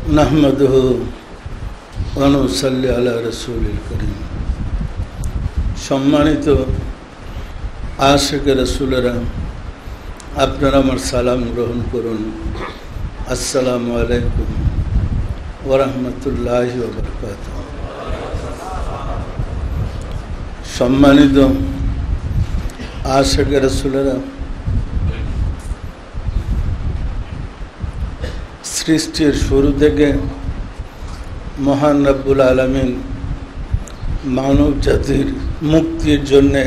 नहमदुहु व नुसल्ली अला रसूलिल करीम। सम्मानित आशिक रसूलरा आपनारा आमार सालाम ग्रहण करुन। अस्सलामु आलैकुम व रहमतुल्लाहि व बाराकातुहु। सम्मानित आशिक रसूलरा सृष्टिर शुरू থেকে महान रब्बुल आलमीन मानव जातिर मुक्तिर जन्य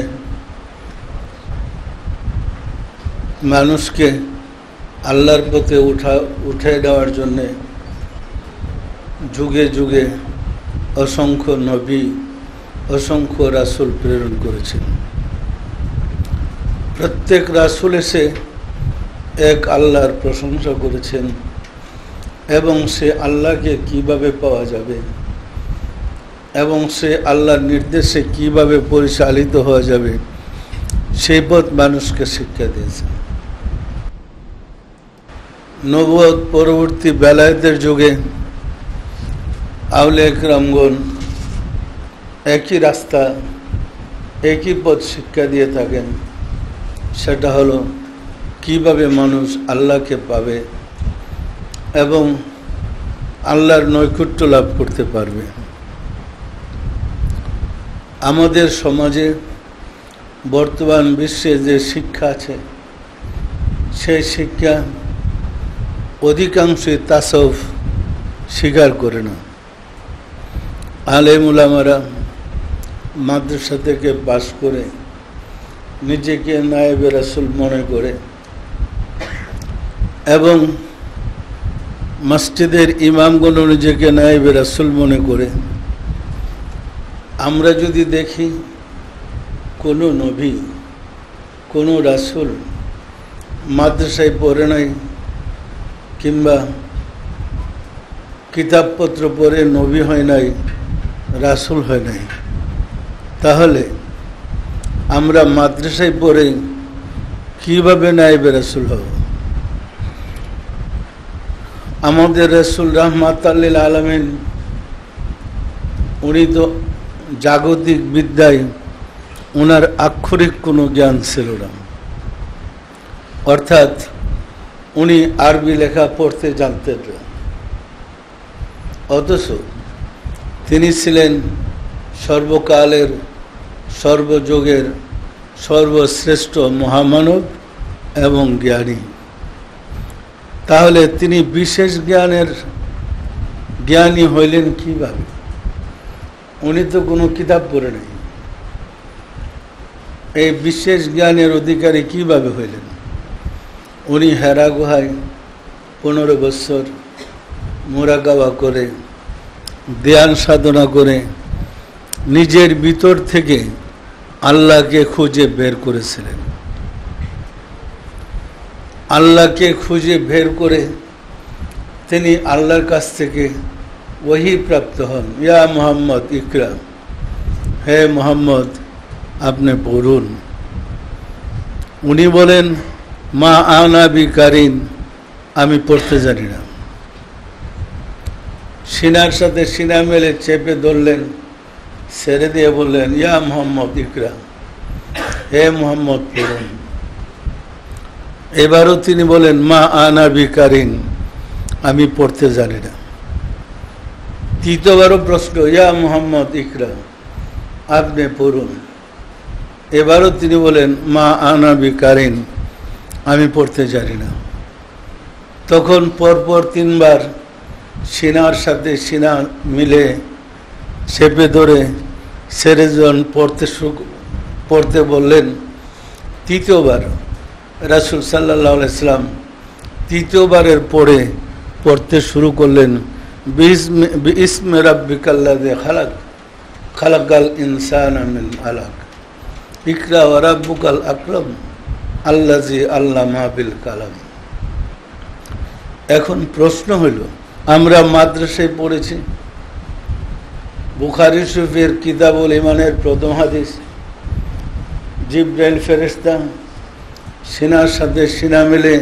मानुषके आल्लाहर पथे उठे देওয়ার জন্য जुगे जुगे असंख्य नबी असंख्य रासुल प्रेरण करेছেন। प्रत्येक रासुल एसे एक आल्लाहर प्रशंसा करेছেন এবং সে আল্লাহকে কিভাবে পাওয়া যাবে এবং সে আল্লাহর নির্দেশে কিভাবে পরিচালিত হওয়া যাবে সেই পথ মানুষকে শিক্ষা দিয়েছে। নবুয়ত পরবর্তী বেলায়েতের যুগে আউলিয়া কিরামগণ একই রাস্তা একই পথ শিক্ষা দিয়ে থাকেন, সেটা হলো কিভাবে মানুষ আল্লাহকে পাবে এবং আল্লাহর নৈকট্য লাভ করতে পারবে। আমাদের সমাজে বর্তমান বিশ্বে যে শিক্ষা আছে সেই শিক্ষা অধিকাংশই তাসাউফ স্বীকার করে না। আলেম উলামারা মাদ্রাসা থেকে পাশ করে নিজেকে নায়েবে রাসূল মনে করে এবং মসজিদের ইমামগণ নিজেকে নায়েবে রাসূল মনে করে। আমরা যদি দেখি কোনো নবী কোনো রাসূল মাদ্রাসায় পড়ে নাই কিংবা কিতাবপত্র পড়ে নবী হয় নাই, রাসূল হয় নাই, তাহলে আমরা মাদ্রাসায় পড়ে কিভাবে নায়েবে রাসূল হব? আমাদের রাসূল রাহমাতাল লিল আলামিন উনি তো জাগতিক বিদ্যায় ওনার আক্ষরিক কোনো জ্ঞান ছিল না, অর্থাৎ উনি আরবি লেখা পড়তে জানতেন না। অথচ তিনি ছিলেন সর্বকালের সর্বযুগের সর্বশ্রেষ্ঠ মহামানব এবং জ্ঞানী। তাহলে তিনি বিশেষ জ্ঞানী হইলেন কিভাবে? উনি তো কোনো কিতাব পড়ে নাই, এই বিশেষ জ্ঞানের অধিকারী কিভাবে হইলেন? উনি হেরা গুহায় 15 বছর মুরাকাবা করে ধ্যান সাধনা করে নিজের ভিতর থেকে আল্লাহকে খুঁজে বের করেছিলেন। আল্লাহকে খুঁজে বের করে তিনি আল্লাহর কাছ থেকে ওহী প্রাপ্ত হন। ইয়া মুহাম্মদ ইকরা, হে মুহাম্মদ আপনি পড়ুন। উনি বলেন মা আনা বিকারিন, আমি পড়তে জানি না। সিনার সাথে সিনা মেলে চেপে ধরলেন, ছেড়ে দিয়ে বললেন ইয়া মুহাম্মদ ইকরা, হে মুহাম্মদ পড়ুন। এবারও তিনি বলেন মা আনা বিকারিন, আমি পড়তে জানি না। তৃতীয়বারও প্রশ্ন ইয়া মুহাম্মদ ইকরা, আপনি পড়ুন। এবারও তিনি বলেন মা আনা বিকারিন, আমি পড়তে জানি না। তখন পরপর 3 বার সিনার সাথে সিনা মিলে চেপে ধরে ছেড়ে যখন পড়তে বললেন, তৃতীয়বার রাসূল সাল্লাল্লাহু আলাইহি সাল্লাম তৃতীয়বারের পরে পড়তে শুরু করলেন বিসমি রাব্বিকাল্লাযী খালাক, খালাকাল ইনসানা মিন আলাক, ইকরা ওয়া রাব্বুকাল আকরাম আল্লাযী আল্লামা বিল কালাম। এখন প্রশ্ন হইল, আমরা মাদ্রাসায় পড়েছি বুখারী শরীফের কিতাবুল ঈমানের প্রথম হাদিস, জিবরাইল ফেরেশতা সিনার সাথে সিনা মিলে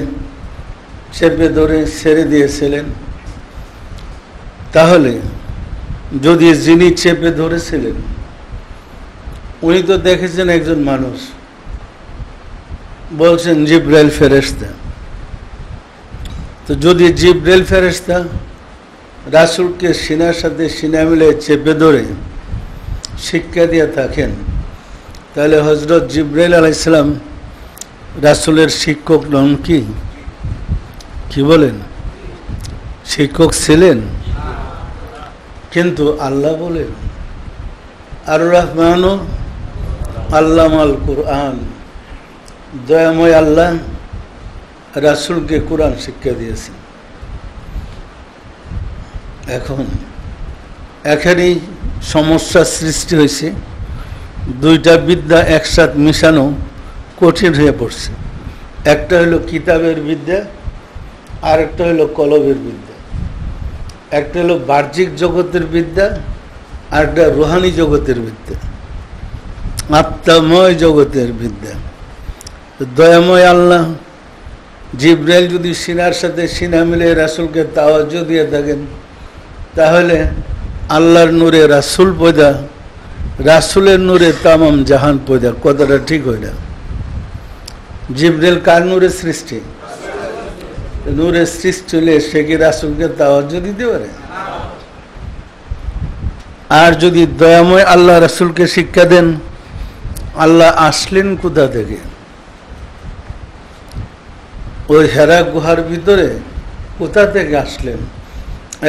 চেপে ধরে ছেড়ে দিয়েছিলেন। তাহলে যদি যিনি চেপে ধরেছিলেন উনি তো দেখেছেন একজন মানুষ, বলছেন জিব্রাইল ফেরেশতা, তো যদি জিব্রাইল ফেরেশতা রাসূলকে সিনার সাথে সিনা মিলে চেপে ধরে শিক্ষা দিয়ে থাকেন, তাহলে হযরত জিব্রাইল আলাইহিস সালাম রাসূলের শিক্ষক নন? কি বলেন? শিক্ষক ছিলেন। কিন্তু আল্লাহ বলেন আর রহমানু আল্লামাল কুরআন, দয়াময় আল্লাহ রাসূলকে কুরআন শিক্ষা দিয়েছেন। এখন এখানেই সমস্যার সৃষ্টি হয়েছে, দুইটা বিদ্যা একসাথে মিশানো কঠিন হয়ে পড়ছে। একটা হলো কিতাবের বিদ্যা, আর একটা হলো কলবের বিদ্যা। একটা হলো বাহ্যিক জগতের বিদ্যা, আর একটা রুহানি জগতের বিদ্যা, আত্মাময় জগতের বিদ্যা। দয়াময় আল্লাহ জিব্রাইল যদি সিনার সাথে সিনা মিলে রাসূলকে তাওয়াজ্জুহ দিয়ে থাকেন, তাহলে আল্লাহর নূরে রাসূল পয়দা, রাসূলের নূরে তামাম জাহান পয়দা। কথাটা ঠিক হয় না? জিব্রাইল কার নূরে সৃষ্টি? নূরে সৃষ্টি হলে সে কি রাসূলকে তাওয়াজ্জুহ দিতে পারে? আর যদি দয়াময় আল্লাহ রাসূলকে শিক্ষা দেন, আল্লাহ আসলেন কোথা থেকে? ওই হেরা গুহার ভিতরে কোথা থেকে আসলেন?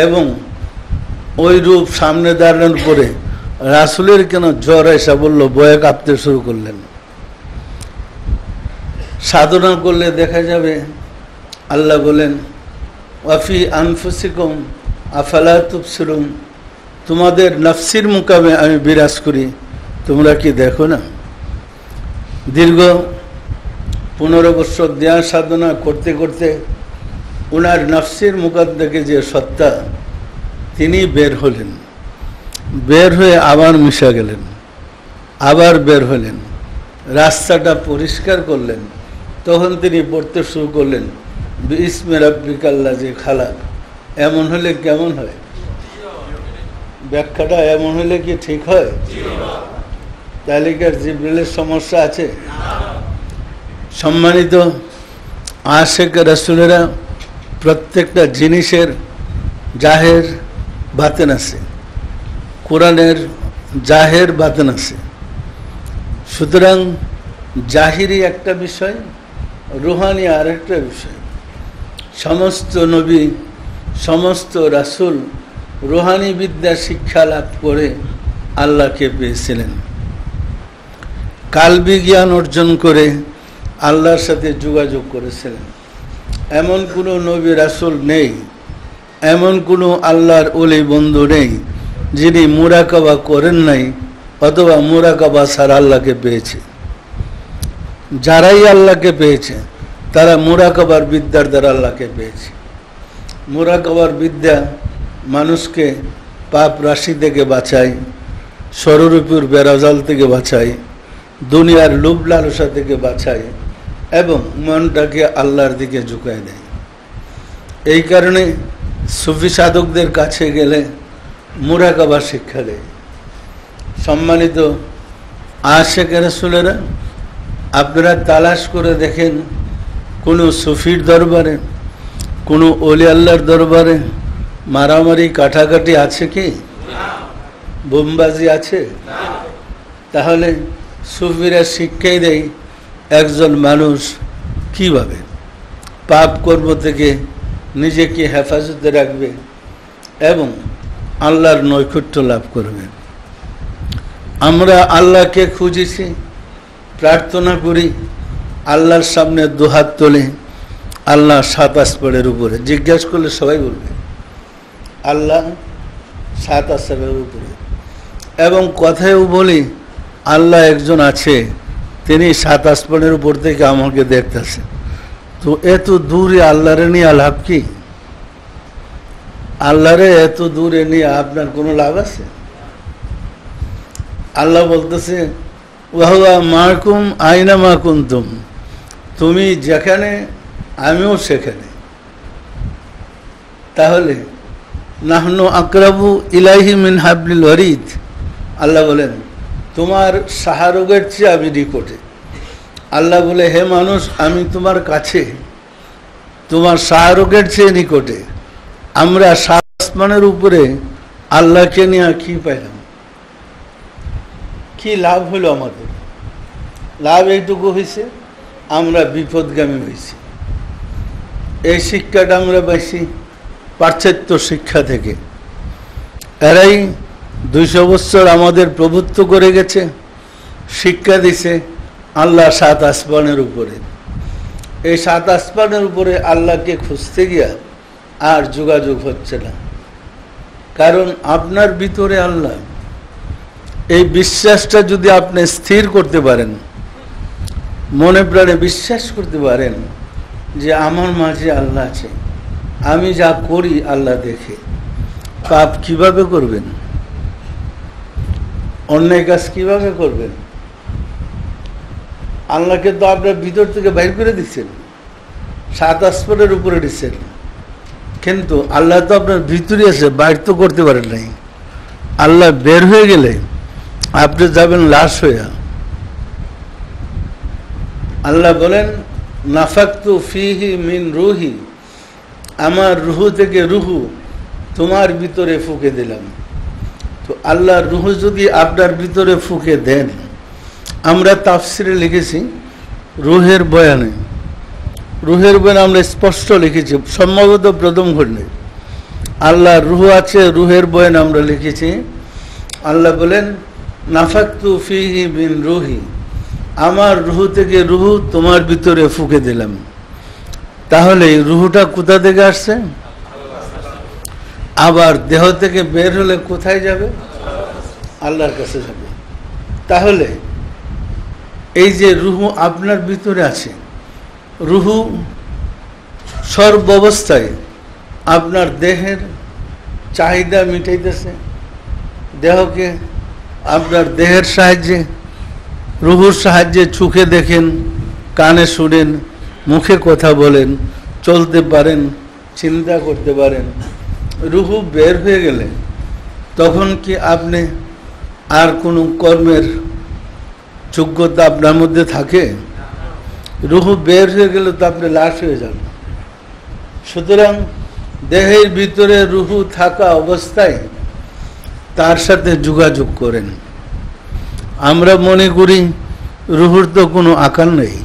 এবং ওই রূপ সামনে দাঁড়ানোর পরে রাসূলের কেন জ্বর এসে বললো, ভয়ে কাঁপতে শুরু করলেন? সাধনা করলে দেখা যাবে আল্লাহ বলেন ওয়াফি আনফুসিকুম আফালা তুবসিরুন, তোমাদের নফসির মুকামে আমি বিরাজ করি, তোমরা কি দেখো না? দীর্ঘ 15 বছর ধ্যান সাধনা করতে করতে ওনার নফসির মুকাম থেকে যে সত্তা, তিনি বের হলেন, বের হয়ে আবার মিশা গেলেন, আবার বের হলেন, রাস্তাটা পরিষ্কার করলেন। তখন তিনি পড়তে শুরু করলেন বিসমি রাব্বিকাল্লাযী খালাক। এমন হলে কেমন হয়? ব্যাখ্যাটা এমন হলে কি ঠিক হয়? তাহলে কি আর জিবরিলের সমস্যা আছে? সম্মানিত আশিক রাসূলেরা, প্রত্যেকটা জিনিসের জাহের বাতেন আছে, কোরআনের জাহের বাতেন আছে। সুতরাং জাহিরি একটা বিষয়, রুহানি আর একটা বিষয়। সমস্ত নবী, সমস্ত রাসূল রুহানি বিদ্যা শিক্ষা লাভ করে আল্লাহকে পেয়েছিলেন, কালবি জ্ঞান অর্জন করে আল্লাহর সাথে যোগাযোগ করেছিলেন। এমন কোনো নবী রাসূল নেই, এমন কোনো আল্লাহর ওলি বন্ধু নেই যিনি মুরাকাবা করেন নাই অথবা মুরাকাবা ছাড়া আল্লাহকে পেয়েছে। যারাই আল্লাহকে পেয়েছে তারা মুরাকাবার বিদ্যার দ্বারা আল্লাহকে পেয়েছে। মুরাকাবার বিদ্যা মানুষকে পাপ রাশি থেকে বাঁচায়, ষড়রূপুর বেড়াজাল থেকে বাঁচায়, দুনিয়ার লোভ লালসা থেকে বাঁচায় এবং মনটাকে আল্লাহর দিকে ঝুঁকায় দেয়। এই কারণে সুফি সাধকদের কাছে গেলে মুরাকাবা শিক্ষা দেয়। সম্মানিত আশিক রাসূলেরা, আপনারা তালাশ করে দেখেন কোনো সুফির দরবারে, কোনো ওলি আল্লাহর দরবারে মারামারি কাটাকাটি আছে কি? বোমবাজি আছে? তাহলে সুফিরা শিক্ষাই দেয় একজন মানুষ কিভাবে পাপ কর্ম থেকে নিজেকে হেফাজতে রাখবে এবং আল্লাহর নৈকট্য লাভ করবে। আমরা আল্লাহকে খুঁজেছি, প্রার্থনা করি, আল্লাহর সামনে দুহাত তোলে, আল্লাহ 7 আসমানের উপরে। জিজ্ঞাসা করলে সবাই বলবে আল্লাহ 7 আসমানের উপরে। এবং কথায়ও বলি আল্লাহ একজন আছে, তিনি 7 আসমানের উপর থেকে আমাকে দেখতেছে। তো এত দূরে আল্লাহরে নিয়ে লাভ কি? আল্লাহরে এত দূরে নিয়ে আপনার কোনো লাভ আছে? আল্লাহ বলতেছে ওয়াহুয়া মাকুম আইনা মা কুনতুম, তুমি যেখানে আমিও সেখানে। তাহলে নাহনু আকরাবু ইলাইহি মিন হাবলিল ওয়ারিদ। আল্লাহ বলেন তোমার শাহরুগের চেয়ে আমি নিকটে। আল্লাহ বলে হে মানুষ আমি তোমার কাছে, তোমার শাহরুগের চেয়ে নিকটে। আমরা সাত আসমানের উপরে আল্লাহকে নিয়ে কি পাইলাম? কি লাভ হলো আমাদের? লাভ এইটুকু হয়েছে আমরা বিপদগামী হয়েছি। এই শিক্ষাটা আমরা পাইছি পাশ্চাত্য শিক্ষা থেকে। এরাই 200 বছর আমাদের প্রভুত্ব করে গেছে, শিক্ষা দিছে আল্লাহ সাত আসমানের উপরে। এই সাত আসমানের উপরে আল্লাহকে খুঁজতে গিয়া আর যোগাযোগ হচ্ছে না, কারণ আপনার ভিতরে আল্লাহ। এই বিশ্বাসটা যদি আপনি স্থির করতে পারেন, মনে প্রাণে বিশ্বাস করতে পারেন যে আমার মাঝে আল্লাহ আছে, আমি যা করি আল্লাহ দেখে, পাপ কিভাবে করবেন, অন্যায় কাজ কিভাবে করবেন? আল্লাহকে তো আপনার ভিতর থেকে বাইর করে দিচ্ছেন, সাত আসমানের উপরে দিচ্ছেন, কিন্তু আল্লাহ তো আপনার ভিতরে আছে, বাইর তো করতে পারেন নাই। আল্লাহ বের হয়ে গেলে আপনি যাবেন লাশ হইয়া। আল্লাহ বলেন নাফাকতু ফিহি মিন রুহি, আমার রুহু থেকে রুহু তোমার ভিতরে ফুঁকে দিলাম। তো আল্লাহর রুহু যদি আপনার ভিতরে ফুঁকে দেন, আমরা তাফসিরে লিখেছি রুহের বয়ানে, রুহের বয়ানে আমরা স্পষ্ট লিখেছি, সম্ভবত প্রথম খণ্ডে আল্লাহর রুহু আছে, রুহের বয়ানে আমরা লিখেছি আল্লাহ বলেন নাফাকতু ফিহি মিন রুহি, আমার রুহু থেকে রুহু তোমার ভিতরে ফুঁকে দিলাম। তাহলে রুহুটা কোথা থেকে আসছে? আবার দেহ থেকে বের হলে কোথায় যাবে? আল্লাহর কাছে যাবে। তাহলে এই যে রুহু আপনার ভিতরে আছে, রুহু সর্বাবস্থায় আপনার দেহের চাহিদা মিটাইতেছে। দেহকে আপনার দেহের সাহায্যে, রুহুর সাহায্যে চোখে দেখেন, কানে শুনেন, মুখে কথা বলেন, চলতে পারেন, চিন্তা করতে পারেন। রুহু বের হয়ে গেলে তখন কি আপনি আর কোনো কর্মের যোগ্যতা আপনার মধ্যে থাকে? রুহু বের হয়ে গেলে তো আপনি লাশ হয়ে যান। সুতরাং দেহের ভিতরে রুহু থাকা অবস্থায় তার সাথে যোগাযোগ করেন। আমরা মনে করি রুহুর তো কোনো আকার নেই,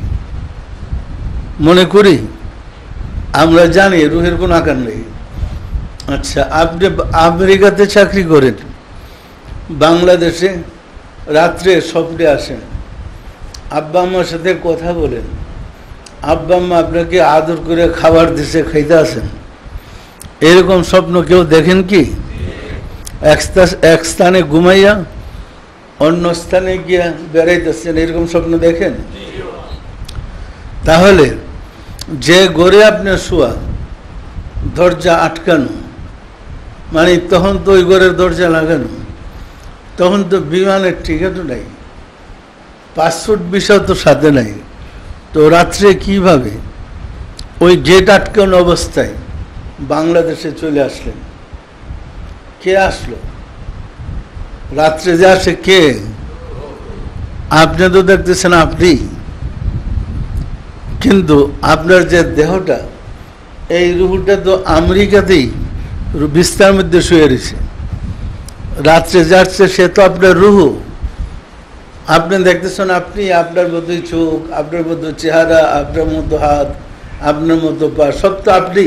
মনে করি, আমরা জানি রুহের কোনো আকার নেই। আচ্ছা, আপনি আমেরিকাতে চাকরি করেন, বাংলাদেশে রাত্রে স্বপ্নে আসেন, আব্বা আম্মার সাথে কথা বলেন, আব্বা আম্মা আপনাকে আদর করে খাবার দিছে, খাইতে আসেন, এরকম স্বপ্ন কেউ দেখেন কি? এক স্থানে ঘুমাইয়া অন্য স্থানে গিয়া বেড়াইতেছেন, এরকম স্বপ্ন দেখেন? তাহলে যে ঘরে আপনার শোয়া, দরজা আটকানো, মানে তখন তো ওই ঘরের দরজা লাগানো, তখন তো বিমানের টিকিটও নাই, পাসপোর্ট ভিসা তো সাথে নাই, তো রাত্রে কিভাবে ওই গেট আটকানো অবস্থায় বাংলাদেশে চলে আসলেন? কে আসলো? রাত্রে যে আসে কে? আপনি তো দেখতেছেন আপনি, কিন্তু আপনার যে দেহটা, এই রুহুটা তো আমেরিকাতেই বিস্তার মধ্যে শুয়ে রয়েছে। রাত্রে যাচ্ছে সে তো আপনার রুহু, আপনি দেখতেছেন আপনি, আপনার মতোই চোখ, আপনার মতো চেহারা, আপনার মতো হাত, আপনার মতো পা, সব তো আপনি।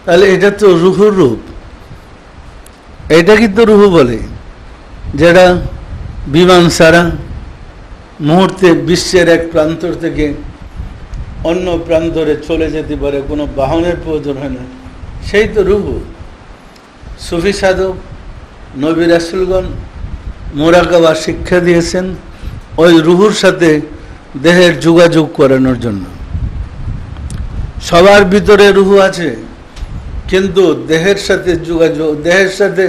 তাহলে এটা তো রুহুর রূপ। এটা কিন্তু রুহু বলে, যেটা বিমান ছাড়া মুহূর্তে বিশ্বের এক প্রান্তর থেকে অন্য প্রান্তরে চলে যেতে পারে, কোনো বাহনের প্রয়োজন হয় না, সেই তো রুহু। সুফি সাধক, নবী রাসূলগণ মুরাকাবা শিক্ষা দিয়েছেন ওই রুহুর সাথে দেহের যোগাযোগ করানোর জন্য। সবার ভিতরে রুহু আছে, কিন্তু দেহের সাথে যোগাযোগ, দেহের সাথে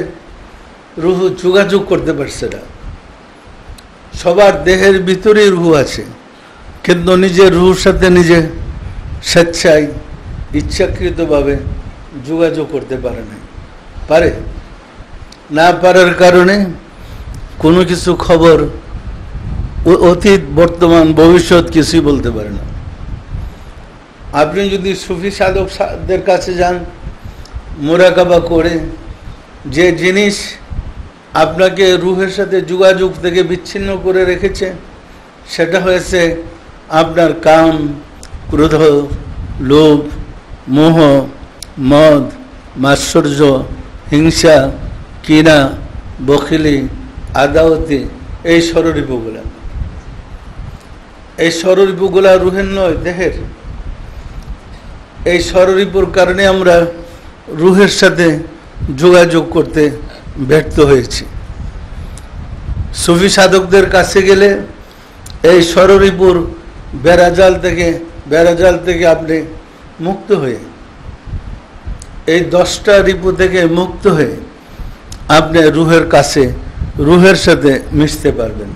রুহু যোগাযোগ করতে পারছে না। সবার দেহের ভিতরেই রুহু আছে, কিন্তু নিজের রুহুর সাথে নিজে স্বেচ্ছায় ইচ্ছাকৃতভাবে যোগাযোগ করতে পারে না, পারে না পারার কারণে কোনো কিছু খবর অতীত বর্তমান ভবিষ্যৎ কিছুই বলতে পারে না। আপনি যদি সুফি সাধকদের কাছে যান, মুরাকাবা করে যে জিনিস আপনাকে রুহের সাথে যোগাযোগ থেকে বিচ্ছিন্ন করে রেখেছে সেটা হয়েছে আপনার কাম, ক্রোধ, লোভ, মোহ, মদ, মাৎসর্য, হিংসা, কিনা, বখিলি, আদাওয়াতি, এই ষড়রিপুগুলা। এই ষড়রিপুগুলা রুহের নয়, দেহের। এই ষড়রিপুর কারণে আমরা রুহের সাথে যোগাযোগ করতে ব্যর্থ হয়েছি। সুফি সাধকদের কাছে গেলে এই ষড়রিপুর বেড়াজাল থেকে আপনি মুক্ত হয়ে, এই 10টা রিপু থেকে মুক্ত হয়ে আপনি রুহের কাছে, রুহের সাথে মিশতে পারবেন।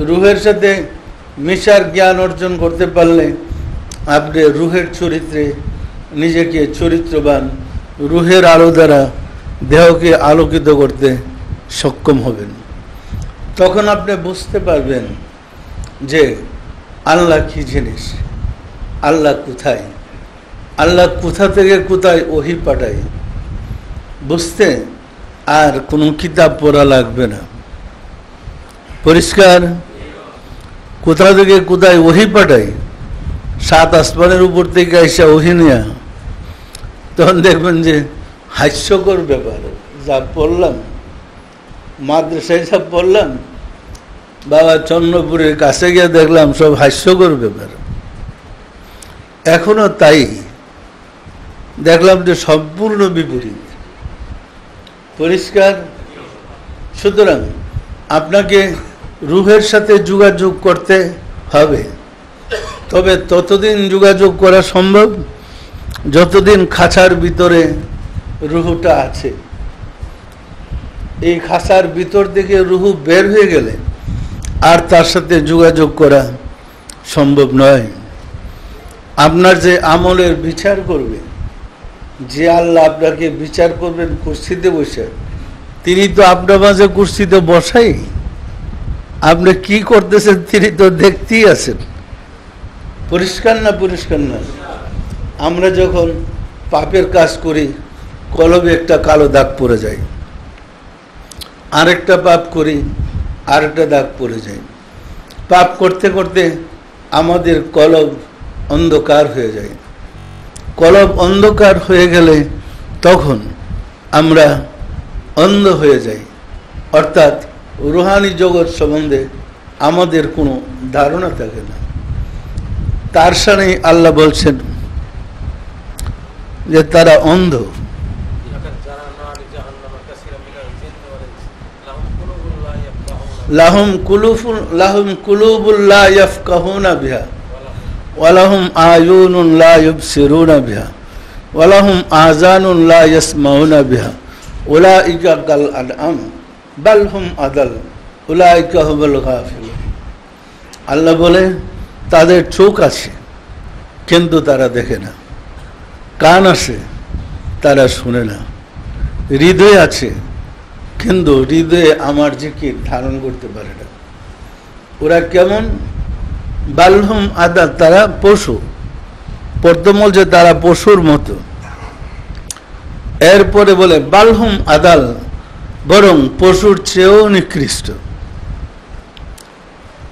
রুহের সাথে মিশার জ্ঞান অর্জন করতে পারলে আপনি রুহের চরিত্রে নিজেকে চরিত্রবান, রুহের আলো দ্বারা দেহকে আলোকিত করতে সক্ষম হবেন। তখন আপনি বুঝতে পারবেন যে আল্লাহ কি জিনিস, আল্লাহ কোথায়, আল্লাহ কোথা থেকে কোথায় ওহী পাঠায়। বুঝতে আর কোনো কিতাব পড়া লাগবে না, পরিষ্কার। কোথা থেকে কোথায় ওহী পাঠায়, 7 আসমানের উপর থেকে এসে ওহী নেয়া। তখন দেখবেন যে হাস্যকর ব্যাপার। যা পড়লাম, মাদ্রাসায় যা পড়লাম, বাবা চন্দ্রপুরের কাছে গিয়ে দেখলাম সব হাস্যকর ব্যাপার। এখনো তাই দেখলাম যে সম্পূর্ণ বিপরীত, পরিষ্কার। সুতরাং আপনাকে রুহের সাথে যোগাযোগ করতে হবে, তবে ততদিন যোগাযোগ করা সম্ভব যতদিন খাঁচার ভিতরে রুহুটা আছে। এই খাঁচার ভিতর থেকে রুহু বের হয়ে গেলে আর তার সাথে যোগাযোগ করা সম্ভব নয়। আপনার যে আমলের বিচার করবে, যে আল্লাহ আপনাকে বিচার করবেন কুরসিতে বসে, তিনি তো আপনার মাঝে কুরসিতে বসাই, আপনি কি করতেছেন তিনি তো দেখতেই আছেন। পরিষ্কার না? পরিষ্কার না? আমরা যখন পাপের কাজ করি, কলবে একটা কালো দাগ পড়ে যায়, আরেকটা পাপ করি, আরেকটা দাগ পড়ে যায়। পাপ করতে করতে আমাদের কলব অন্ধকার হয়ে যায়। কলব অন্ধকার হয়ে গেলে তখন আমরা অন্ধ হয়ে যাই, অর্থাৎ রুহানি জগৎ সম্বন্ধে আমাদের কোনো ধারণা থাকে না। তার সাথে আল্লাহ বলছেন যে তারা অন্ধ। লাহুম কুলুবুন লা ইয়াফকাহুনা বিহা ওয়া লাহুম আয়ুনুন লা ইউবসিরুনা বিহা ওয়া লাহুম আযানুন লা ইয়াসমাউনা বিহা উলাইকা কাল আনআম বাল হুম আদাল উলাইকা হুমুল গাফিলুন। আল্লাহ বলে তাদের চোখ আছে কিন্তু তারা দেখে না, কান আছে তারা শুনে না, হৃদয় আছে কিন্তু হৃদয়ে আমার জিকির ধারণ করতে পারে না। ওরা কেমন? বালহুম আদাল, তারা পশু। প্রথম বলছে তারা পশুর মতো, এরপরে বলে বালহুম আদাল, বরং পশুর চেয়েও নিকৃষ্ট।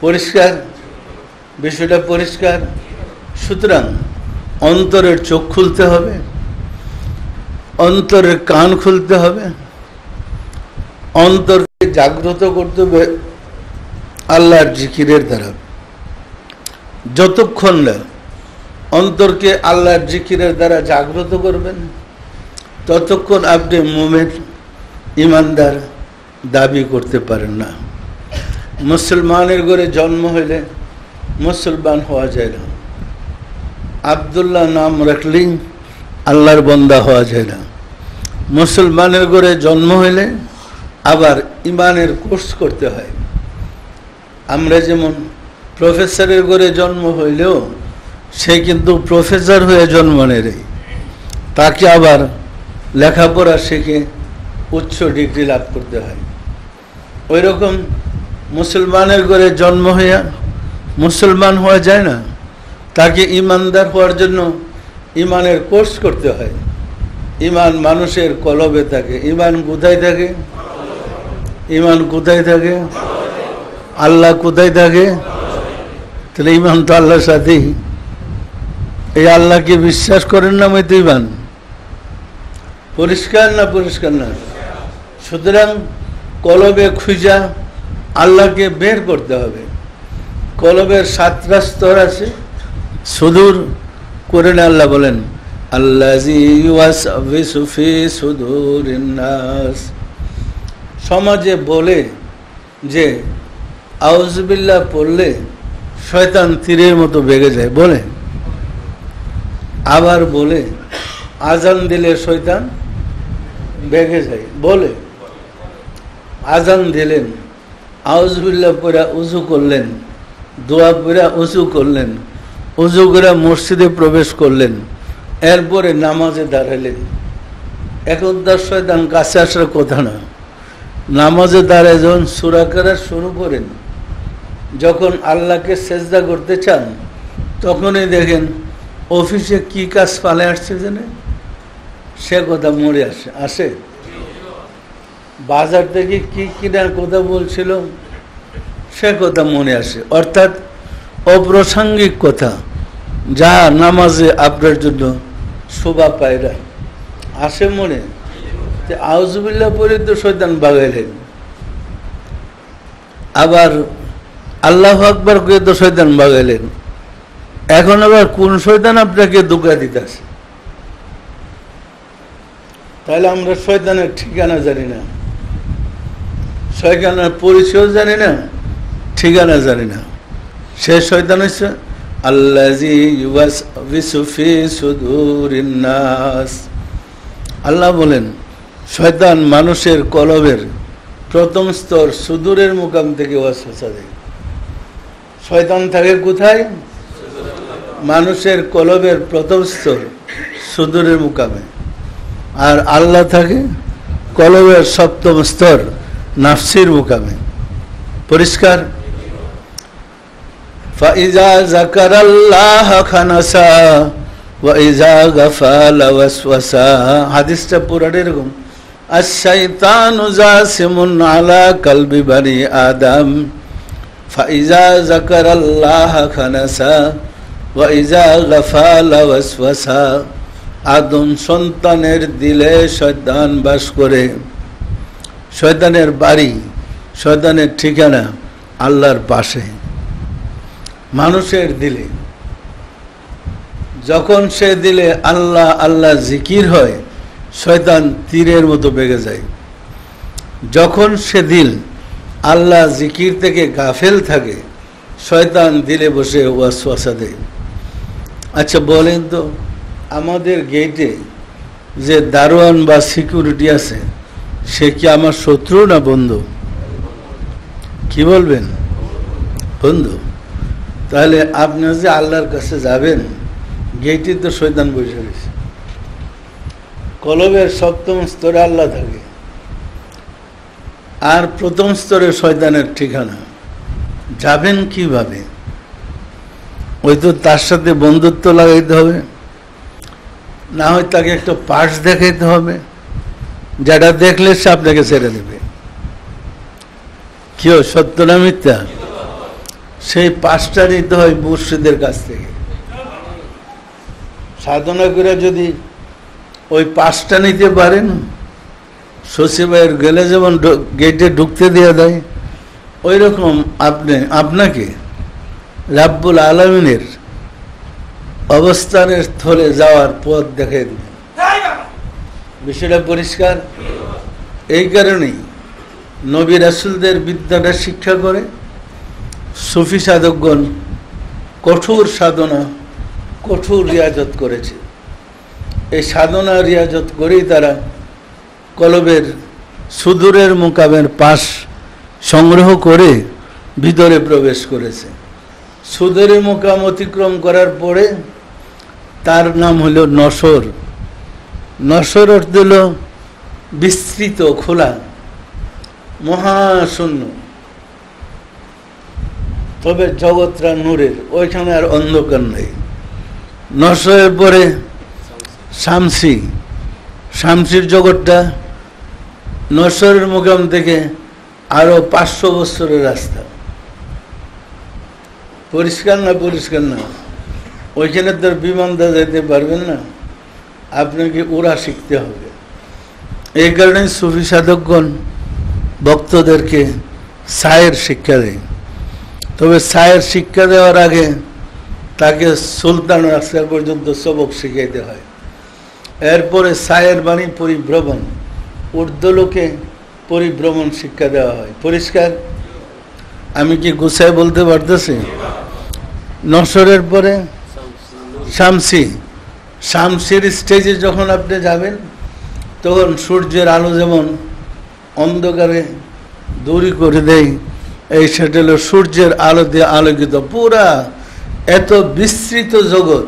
পরিষ্কার? বিষয়টা পরিষ্কার। সুতরাং অন্তরের চোখ খুলতে হবে, অন্তরের কান খুলতে হবে, অন্তরকে জাগ্রত করতে হবে আল্লাহর জিকিরের দ্বারা। যতক্ষণ না অন্তরকে আল্লাহর জিকিরের দ্বারা জাগ্রত করবেন, ততক্ষণ আপনি মুমিন, ইমানদার দাবি করতে পারেন না। মুসলমানের ঘরে জন্ম হইলে মুসলমান হওয়া যায় না। আব্দুল্লাহ নাম রাখলেই আল্লাহর বন্দা হওয়া যায় না। মুসলমানের ঘরে জন্ম হইলে আবার ইমানের কোর্স করতে হয়। আমরা যেমন প্রফেসরের ঘরে জন্ম হইলেও সে কিন্তু প্রফেসর হয়ে জন্ম নেয়, তাকে আবার লেখাপড়া শিখে উচ্চ ডিগ্রি লাভ করতে হয়। ওই রকম মুসলমানের ঘরে জন্ম হয়ে মুসলমান হওয়া যায় না, তাকে ইমানদার হওয়ার জন্য ইমানের কোর্স করতে হয়। ইমান মানুষের কলবে থাকে। ইমান কোথায় থাকে? ইমান কোথায় থাকে? আল্লাহ কোথায় থাকে? তাহলে ইমান তো আল্লাহর সাথেই। এই আল্লাহকে বিশ্বাস করেন না মানে ইমান পরিষ্কার না? পরিষ্কার না। সুতরাং কলবে খুঁজা আল্লাহকে বের করতে হবে। কলবের 7টা স্তর আছে। সুদূর কোরআনে আল্লাহ বলেন আল্লাযী ইউওয়াসওয়িসু ফি সুদুরিন নাস। সমাজে বলে যে আউযুবিল্লাহ পড়লে শয়তান তীরের মতো বেগে যায়, বলে। আবার বলে আজান দিলে শয়তান বেগে যায়, বলে। আজান দিলেন, আউযুবিল্লাহ পড়া উযু করলেন, দোয়া পড়া উযু করলেন, উযু করে মসজিদে প্রবেশ করলেন, এরপরে নামাজে দাঁড়ালেন। এখন তার শয়তান কাছে আসার কথা না। নামাজে দাঁড়ায় যখন সূরা করা শুরু করেন, যখন আল্লাহকে সেজদা করতে চান, তখনই দেখেন অফিসে কি কাজ পালে আসছে জানে, সে কথা মরে আসে। বাজার থেকে কি কিনার কথা বলছিল, সে কথা মনে আসে। অর্থাৎ অপ্রাসঙ্গিক কথা, যা নামাজে আপনার জন্য শোভা পায় না, আসে মনে। আউযুবিল্লাহ পরে তো শয়তান ভাগাইলেন, আবার আল্লাহু আকবার করে তো শয়তান ভাগাইলেন। এখন আবার কোন শয়তান আপনাকে ধোঁকা দিতেছে? তাহলে আমরা শয়তানের ঠিকানা জানি না, শয়তানের পরিচয় জানি না, ঠিকানা জানি না। সে শয়তান হচ্ছে আল্লাযী ইউওয়াসওয়িসু ফি সুদুরিন নাস। আল্লাহ বলেন শয়তান মানুষের কলবের প্রথম স্তর সুদূরের মুকাম থেকে ওয়াসওয়াসা দেয়। শয়তান থাকে কোথায়? মানুষের কলবের প্রথম স্তর সুদূরের মুকামে। আর আল্লাহ থাকে কলবের 7ম স্তর নাফসির মুকামে। পরিষ্কার? ফাইজা যাকারাল্লাহ খানাসা ওয়া ইজা গাফালা ওয়াসওয়াসা। হাদিসটা পুরাটা এরকম, আশ-শাইতানু জাসিমুন আলা কলবি বনি আদম ফাইজা যাকারাল্লাহ খানাসা ওয়া ইজা গাফালা ওয়াসওয়াসা। আদম সন্তানের দিলে শয়তান বাস করে। শয়তানের বাড়ি, শয়তানের ঠিকানা আল্লাহর পাশে, মানুষের দিলে। যখন সে দিলে আল্লাহ আল্লাহ জিকির হয়, শয়তান তীরের মতো বেগে যায়। যখন সে দিল আল্লাহ জিকির থেকে গাফেল থাকে, শয়তান দিলে বসে ওয়াসওয়াসা দেয়। আচ্ছা বলেন তো, আমাদের গেটে যে দারোয়ান বা সিকিউরিটি আছে, সে কি আমার শত্রু না বন্ধু? কি বলবেন? বন্ধু। তাহলে আপনি যে আল্লাহর কাছে যাবেন, গেটে তো শয়তান বসে রয়েছে। কলবের 7ম স্তরে আল্লাহ থাকে, আর প্রথম স্তরে শয়তানের ঠিকানা। যাবেন কিভাবে? ওই তো তার সাথে বন্ধুত্ব লাগাইতে হবে, না হয় তাকে একটা পাশ দেখাইতে হবে, যেটা দেখলে সে আপনাকে ছেড়ে দেবে। কেউ সত্য না মিথ্যা? সেই পাশটা নিতে হয় মুর্শিদের কাছ থেকে। সাধনা করে যদি ওই পাশটা নিতে পারেন, সচিবালয়ের গেলে যেমন গেটে ঢুকতে দেওয়া দেয়, ওই রকম আপনাকে রাব্বুল আলামিনের অবস্থানের স্থলে যাওয়ার পথ দেখাই দেবেন। বিষয়টা পরিষ্কার? এই কারণেই নবী রাসূলদের বিদ্যাটা শিক্ষা করে সুফি সাধকগণ কঠোর সাধনা, কঠোর রিয়াজত করেছে। এই সাধনা রিয়াজত করেই তারা কলবের সুদূরের মুকামের পাশ সংগ্রহ করে ভিতরে প্রবেশ করেছে। সুদূরের মুকাম অতিক্রম করার পরে তার নাম হলো নসর। নসর অর্থ হল বিস্তৃত, খোলা, মহাশূন্য। তবে জগৎটা নূরের, ওইখানে আর অন্ধকার নেই। নসরের পরে শামসি, শামসির জগৎটা নসরের মুকাম থেকে আরো 500 বছরের রাস্তা। পরিষ্কার না? পরিষ্কার না। ওইখানে তো বিমানটা যেতে পারবেন না, আপনাকে ওরা শিখতে হবে। এই কারণে সুফি সাধকগণ ভক্তদেরকে সায়ের শিক্ষা দেয়। তবে সায়ের শিক্ষা দেওয়ার আগে তাকে সুলতান রাস্তা পর্যন্ত সবক শিখাইতে হয়। এরপরে সায়ের বাণী পরিভ্রমণ, ঊর্ধ্বলোকে পরিভ্রমণ শিক্ষা দেওয়া হয়। পরিষ্কার? আমি কি গুছায় বলতে পারতেছি? নসরের পরে শামসি, শামসির স্টেজে যখন আপনি যাবেন তখন সূর্যের আলো যেমন অন্ধকারে দূরী করে দেয়, এই সেটা হলো সূর্যের আলো দিয়ে আলোকিত পুরা এত বিস্তৃত জগৎ,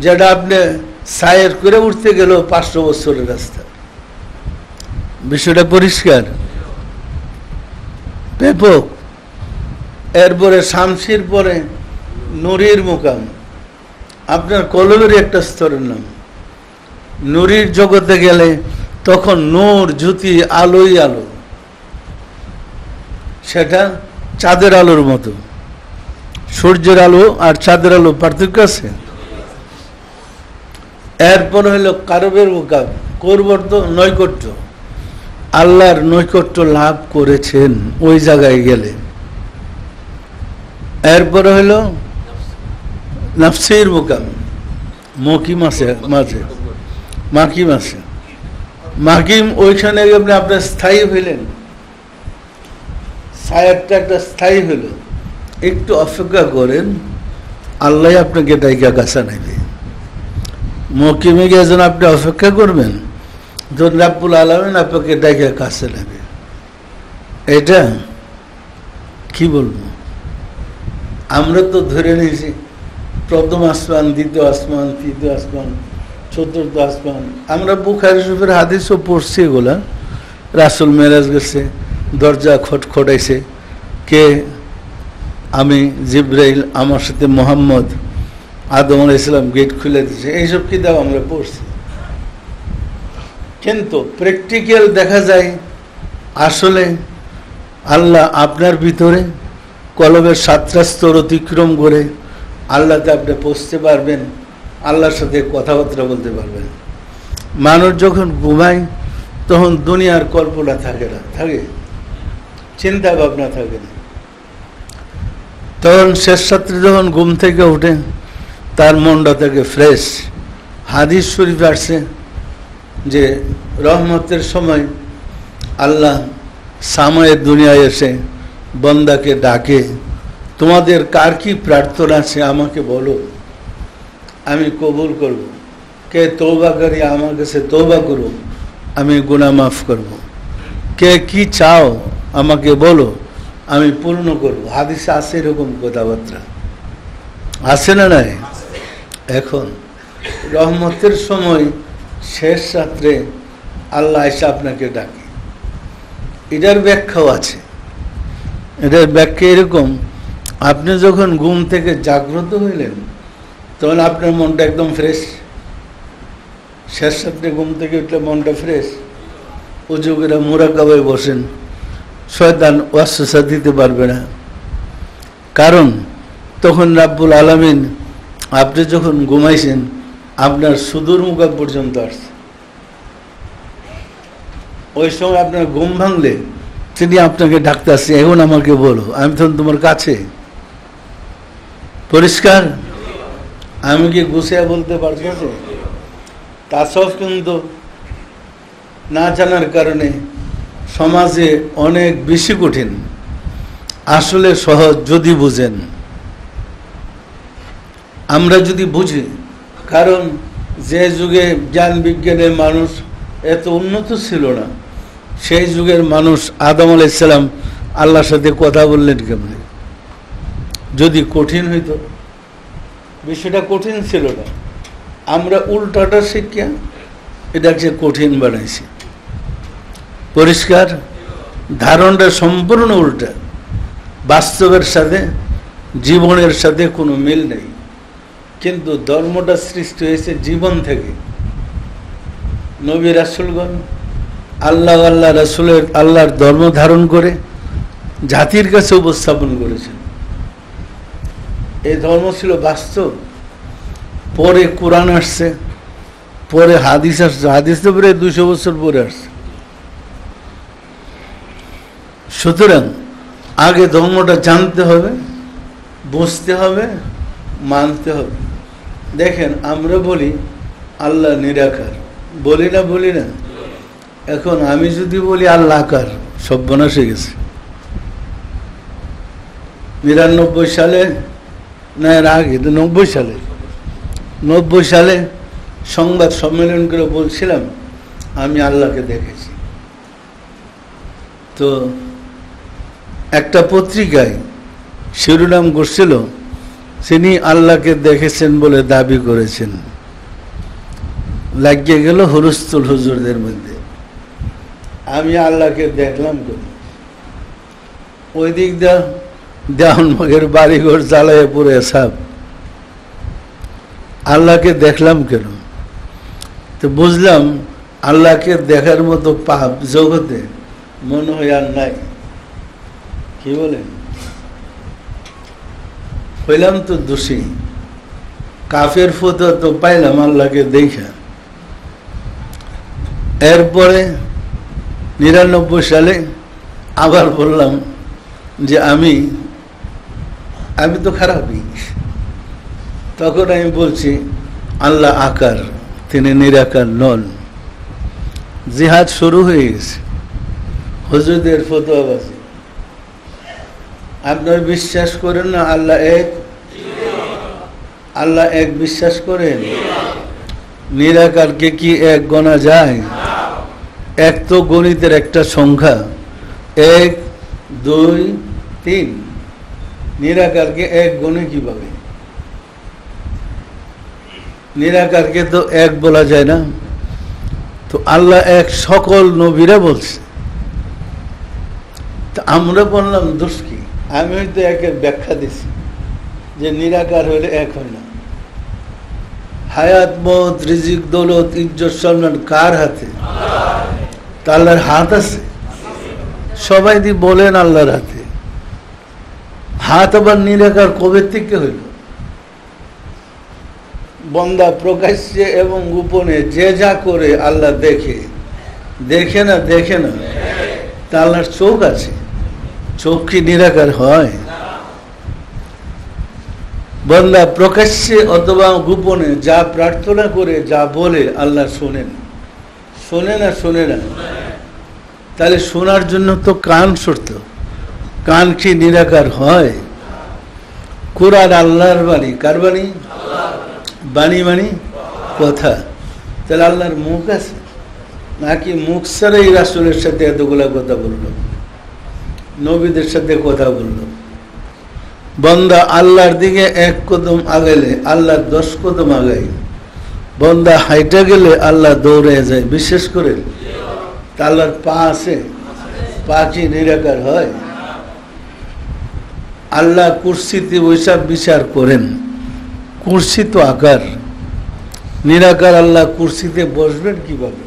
যেটা আপনি সায়ের করে উঠতে গেলেও 500 বছরের রাস্তা। বিষয়টা পরিষ্কার? ব্যাপক। এরপরে শামসির পরে নুরির মুকাম, আপনার কলমের একটা স্তরের নাম। নুরির জগতে গেলে তখন নূর, জ্যোতি, আলোই আলো, সেটা চাঁদের আলোর মতো। সূর্যের আলো আর চাঁদের আলো পার্থক্য আছে? এরপর হইল কারবের মুকাম, করবর্ত নৈকট্য, আল্লাহর নৈকট্য লাভ করেছেন ওই জায়গায় গেলে। এরপর হইল নাফসির মুকাম, মকিম আছে মাঝে, মাকিম আছে। মাকিম ওইখানে গেলে আপনার স্থায়ী হইলেন, সায়ারটা একটা স্থায়ী হইল। একটু অপেক্ষা করেন, আল্লাহ আপনাকে ডাইকা কাছা নেবে। মকিমে গিয়ে যেন আপনি অপেক্ষা করবেন, তো রাব্বুল আলামিন আপনাকে ডাইকা কাছে নেবে। এটা কি বলবো, আমরা তো ধরে নিয়েছি প্রথম আসমান, দ্বিতীয় আসমান, তৃতীয় আসমান, চতুর্থ আসমান। আমরা বুখারী শরীফের হাদিসও পড়ছি এগুলা। রাসূল মেরাজ গেছে, দরজা খটখটাইছে, কে? আমি জিবরাইল, আমার সাথে মোহাম্মদ, আদম আলাইহিস সালাম গেট খুলে দিয়েছে। এইসব কিতাব আমরা পড়ছি। কিন্তু প্র্যাকটিক্যাল দেখা যায় আসলে আল্লাহ আপনার ভিতরে কলবের 7টা স্তর অতিক্রম করে আল্লাহতে আপনি পৌঁছতে পারবেন, আল্লাহর সাথে কথাবার্তা বলতে পারবেন। মানুষ যখন ঘুমায় তখন দুনিয়ার কল্পনা থাকে না, থাকে চিন্তা ভাবনা থাকে না। তখন শেষ রাত্রে যখন ঘুম থেকে উঠে তার মনটা থাকে ফ্রেশ। হাদিস শরীফে আসছে যে রহমতের সময় আল্লাহ সামায়ের দুনিয়ায় এসে বন্দাকে ডাকে, তোমাদের কার কি প্রার্থনা আছে আমাকে বলো, আমি কবুল করব। কে তওবা করি আমার কাছে তওবা করো, আমি গুনাহ মাফ করব। কে কি চাও আমাকে বলো, আমি পূর্ণ করব। হাদিসে আছে এরকম কথাবার্তা, আছে না নাই? এখন রহমতের সময় শেষ রাত্রে আল্লাহ এসে আপনাকে ডাকে, এটার ব্যাখ্যাও আছে। এটার ব্যাখ্যা এরকম, আপনি যখন ঘুম থেকে জাগ্রত হইলেন তখন আপনার মনটা একদম ফ্রেশ। শেষ রাত্রে ঘুম থেকে উঠলে মনটা ফ্রেশ। উজু করে মুরাকাবায় বসেন, শয়তান ওয়াসওয়াসা দিতে পারবে না। কারণ তখন রাব্বুল আলামিন আপনি যখন ঘুমাইছেন আপনার সুদূর মুকাম পর্যন্ত আসছে। ওই সময় আপনার ঘুম ভাঙলে তিনি আপনাকে ডাকতে আসছে, এখন আমাকে বলো, আমি তখন তোমার কাছে। পরিষ্কার? আমি কি গুছিয়ে বলতে পারতেছি? তাসওয়ুফ কিন্তু না জানার কারণে সমাজে অনেক বেশি কঠিন। আসলে সহজ যদি বুঝেন, আমরা যদি বুঝি। কারণ যে যুগে জ্ঞান বিজ্ঞানের মানুষ এত উন্নত ছিল না, সেই যুগের মানুষ আদম আলাইহিস সালাম আল্লাহর সাথে কথা বললেন কেমনে? যদি কঠিন হইতো, বিষয়টা কঠিন ছিল না। আমরা উল্টাটা শিখিয়া এটাকে কঠিন বানাইছে। পরিষ্কার ধারণটা সম্পূর্ণ উল্টা, বাস্তবের সাথে জীবনের সাথে কোনো মিল নেই। কিন্তু ধর্মটা সৃষ্টি হয়েছে জীবন থেকে। নবী রাসূলগণ আল্লাহ রাসূলের আল্লাহর ধর্ম ধারণ করে জাতির কাছে উপস্থাপন করেছেন। এই ধর্ম ছিল বাস্তব। পরে কোরআন আসছে, পরে হাদিস আসছে। হাদিস তো প্রায় 200 বছর পরে আসছে। সুতরাং আগে ধর্মটা জানতে হবে, বুঝতে হবে, মানতে হবে। দেখেন আমরা বলি আল্লাহ নিরাকার, বলি না? এখন আমি যদি বলি আল্লাহ আকার, সর্বনাশ হয়ে গেছে। 99 সালে না এর আগে 90 সালে সংবাদ সম্মেলন করে বলছিলাম আমি আল্লাহকে দেখেছি। তো একটা পত্রিকায় শিরোনাম করছিল তিনি আল্লাহকে দেখেছেন বলে দাবি করেছেন। লাগিয়ে গেল হুলস্থুল হুজুরদের মধ্যে। আমি আল্লাহকে দেখলাম কেন? ওই দিক দেওয়ানবাগের বাড়িঘর জ্বালায় পড়ে সাপ। আল্লাহকে দেখলাম কেন? তো বুঝলাম আল্লাহকে দেখার মতো পাপ জগতে মনে হয় আর নাই। কি বলেন? হইলাম তো দোষী। কাফের ফতোয়া তো পাইলাম আল্লাহকে দেখা। এরপরে 99 সালে আবার বললাম যে আমি তো খারাপই। তখন আমি বলছি আল্লাহ আকার, তিনি নিরাকার নন। জিহাদ শুরু হয়ে গেছে। হুজুরদের ফতোয়াবাজি। আপনার বিশ্বাস করেন না আল্লাহ এক? আল্লাহ এক বিশ্বাস করেন? নিরাকারকে কি এক গণা যায়? এক তো গণিতের একটা সংখ্যা, 1 2 3। নিরাকারকে এক গণে কিভাবে? নিরাকারকে তো এক বলা যায় না। তো আল্লাহ এক সকল নবীরা বলছে। তা আমরা বললাম দোষ কি? আমি হয়তো একের ব্যাখ্যা দিছি যে নিরাকার হলে এক হয় না। হায়াত, মত, রিজিক, দৌলত, ইজ্জত, সম্মান কার হাতে? তা আল্লাহর হাত আছে। সবাই বলেন আল্লাহর হাতে। হাত আবার নিরাকার কবে থেকে হইল? বন্দা প্রকাশ্যে এবং গোপনে যে যা করে আল্লাহ দেখে না তা আল্লাহর চোখ আছে। চোখ কি নিরাকার হয়? বন্দা প্রকাশ্যে অথবা গোপনে যা প্রার্থনা করে, যা বলে আল্লাহ শোনে না? তাহলে শোনার জন্য তো কান সরত। কান কি নিরাকার হয়? কোরআন আল্লাহর বাণী। কার বাণী? বাণী মানে কথা। তাহলে আল্লাহর মুখ আছে নাকি? মুখ ছাড়াই রাসূলের সাথে এতগুলা কথা বললো, নবীদের সাথে কথা বললো। বন্দা আল্লাহর দিকে 1 কদম আগাইলে আল্লাহ 10 কদম আগায়। বন্দা হাইটা গেলে আল্লাহ দৌড়ে যায়। বিশেষ করে আল্লাহর পা আছে। পা কি নিরাকার হয়? আল্লাহ কুরসিতে ওইসব বিচার করেন। কুরসি তো আকার, নিরাকার। আল্লাহ কুরসিতে বসবেন কিভাবে?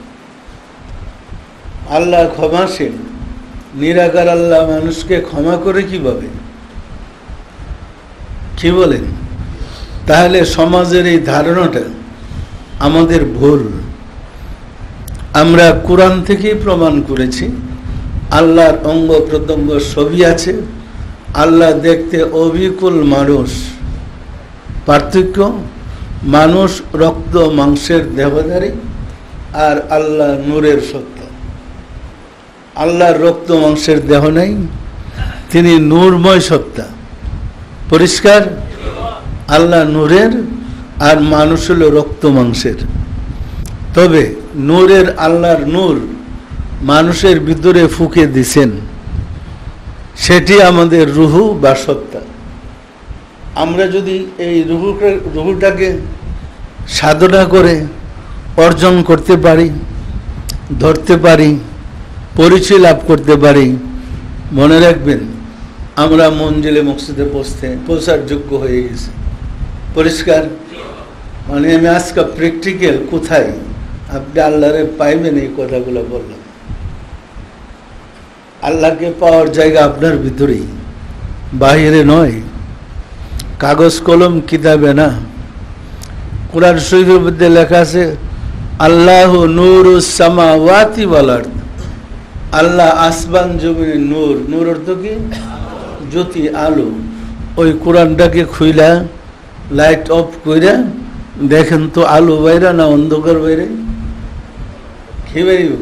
আল্লাহ ক্ষমাশীল, নিরাকার আল্লাহ মানুষকে ক্ষমা করে কিভাবে? কি বলেন? তাহলে সমাজের এই ধারণাটা আমাদের ভুল। আমরা কোরআন থেকেই প্রমাণ করেছি আল্লাহর অঙ্গ প্রত্যঙ্গ সবই আছে। আল্লাহ দেখতে অবিকল মানুষ। পার্থক্য, মানুষ রক্ত মাংসের দেহধারী আর আল্লাহ নূরের সত্তা। আল্লাহর রক্ত মাংসের দেহ নাই, তিনি নূরময় সত্তা। পরিষ্কার? আল্লাহ নূরের আর মানুষ হলো রক্ত মাংসের। তবে নূরের আল্লাহর নূর মানুষের ভিতরে ফুঁকে দিছেন, সেটি আমাদের রুহু বা সত্তা। আমরা যদি এই রুহুটাকে সাধনা করে অর্জন করতে পারি, ধরতে পারি, পরিচয় লাভ করতে পারি, মনে রাখবেন আমরা মঞ্জিলে মকসুদে পৌঁছার যোগ্য হয়ে গেছি। পরিষ্কার? মানে আমি আজকে প্র্যাকটিক্যাল কোথায় আপনি আল্লাহরে পাইবেন এই কথাগুলো বললাম। আল্লাহকে পাওয়ার জায়গা আপনার ভিতরেই, বাহিরে নয়, কাগজ কলম কিতাবে না। কুরআন শরীফের মধ্যে লেখা আছে আল্লাহু নূরুস সামাওয়াতি ওয়াল আরদ, আল্লাহ আসমান জমিনের নূর। নূর অর্থ কি? জ্যোতি, আলো। ওই কোরআনটাকে খুইলা লাইট অফ কইরা দেখেন তো আলো বাইরে না অন্ধকার বাইরে? কি বাইব?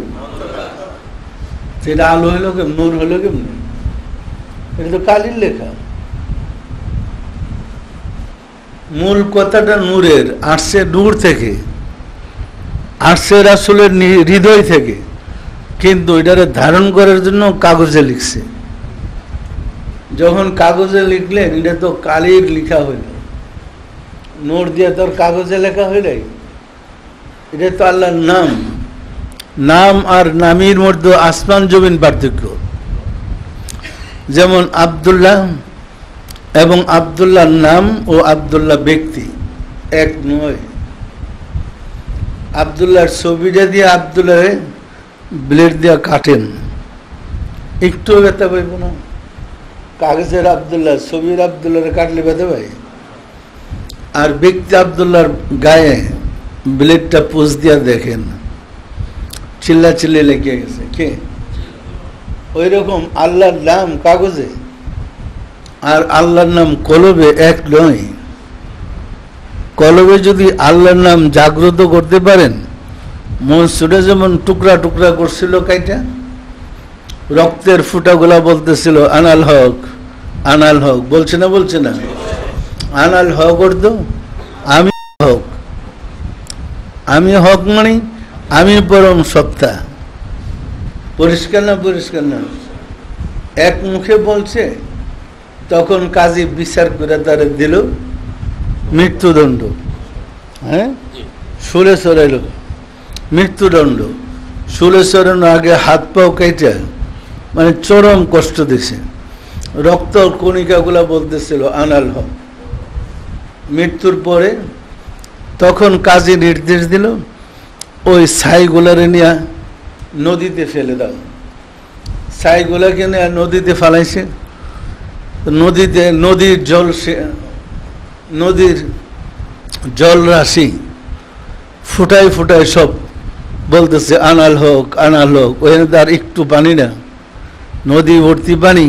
সেটা আলো হইল কেমন, নূর হইল কেমন? এটা তো কালির লেখা। মূল কথাটা নূরের, আসছে নূর থেকে, আসছে রাসূলের হৃদয় থেকে, কিন্তু এটারে ধারণ করার জন্য কাগজে লিখছে। যখন কাগজে লিখলেন এটা তো কালির লেখা হইল, নূর দিয়ে তোর কাগজে লেখা হইল। এটা তো আল্লাহর নাম। নাম আর নামের মধ্যে আসমান জমিন পার্থক্য। যেমন আব্দুল্লাহ এবং আব্দুল্লাহর নাম ও আব্দুল্লাহ ব্যক্তি এক নয়। আব্দুল্লাহর ছবিটা দিয়ে আব্দুল্লাহ ব্লেড দিয়ে কাটেন, একটু ব্যথা পাইব না? কাগজের আব্দুল্লাহ, ছবির আব্দুল্লাহরে কাটলে ব্যথা পাই? আর ব্যক্তি আব্দুল্লাহর গায়ে ব্লেডটা পুষ দিয়া দেখেন, চিল্লা চিল্লি লেগে গেছে। কে? ওই রকম আল্লাহর নাম কাগজে আর আল্লাহর নাম কলবে এক নয়। কলবে যদি আল্লাহর নাম জাগ্রত করতে পারেন, মনসুরে যেমন টুকরা টুকরা করছিল কাইটা, রক্তের ফুটাগুলা বলতেছিল আনাল হক, আনাল হক, বলছে না? বলছে না? আনাল হক অর্থ আমি হক। আমি হক মানে আমি পরম সত্তা। পরিষ্কার না? পরিষ্কার না? এক মুখে বলছে, তখন কাজী বিচার করে তারা দিল মৃত্যুদণ্ড। হ্যাঁ, শুলে চড়াইল মৃত্যুদণ্ড। শুলে চড়ানোর আগে হাত পাও কেটে মানে চরম কষ্ট দিছে। রক্ত কণিকাগুলা বলতেছিল আনাল হক। মৃত্যুর পরে তখন কাজী নির্দেশ দিল ওই ছাইগুলারে নিয়ে নদীতে ফেলে দাও। ছাইগুলাকে নিয়ে নদীতে ফালাইছে। নদীতে নদীর জল রাশি ফুটাই ফুটাই সব বলতেছে আনাল হোক, আনাল হোক। ওখানে তার একটু পানি না, নদী ভর্তি পানি,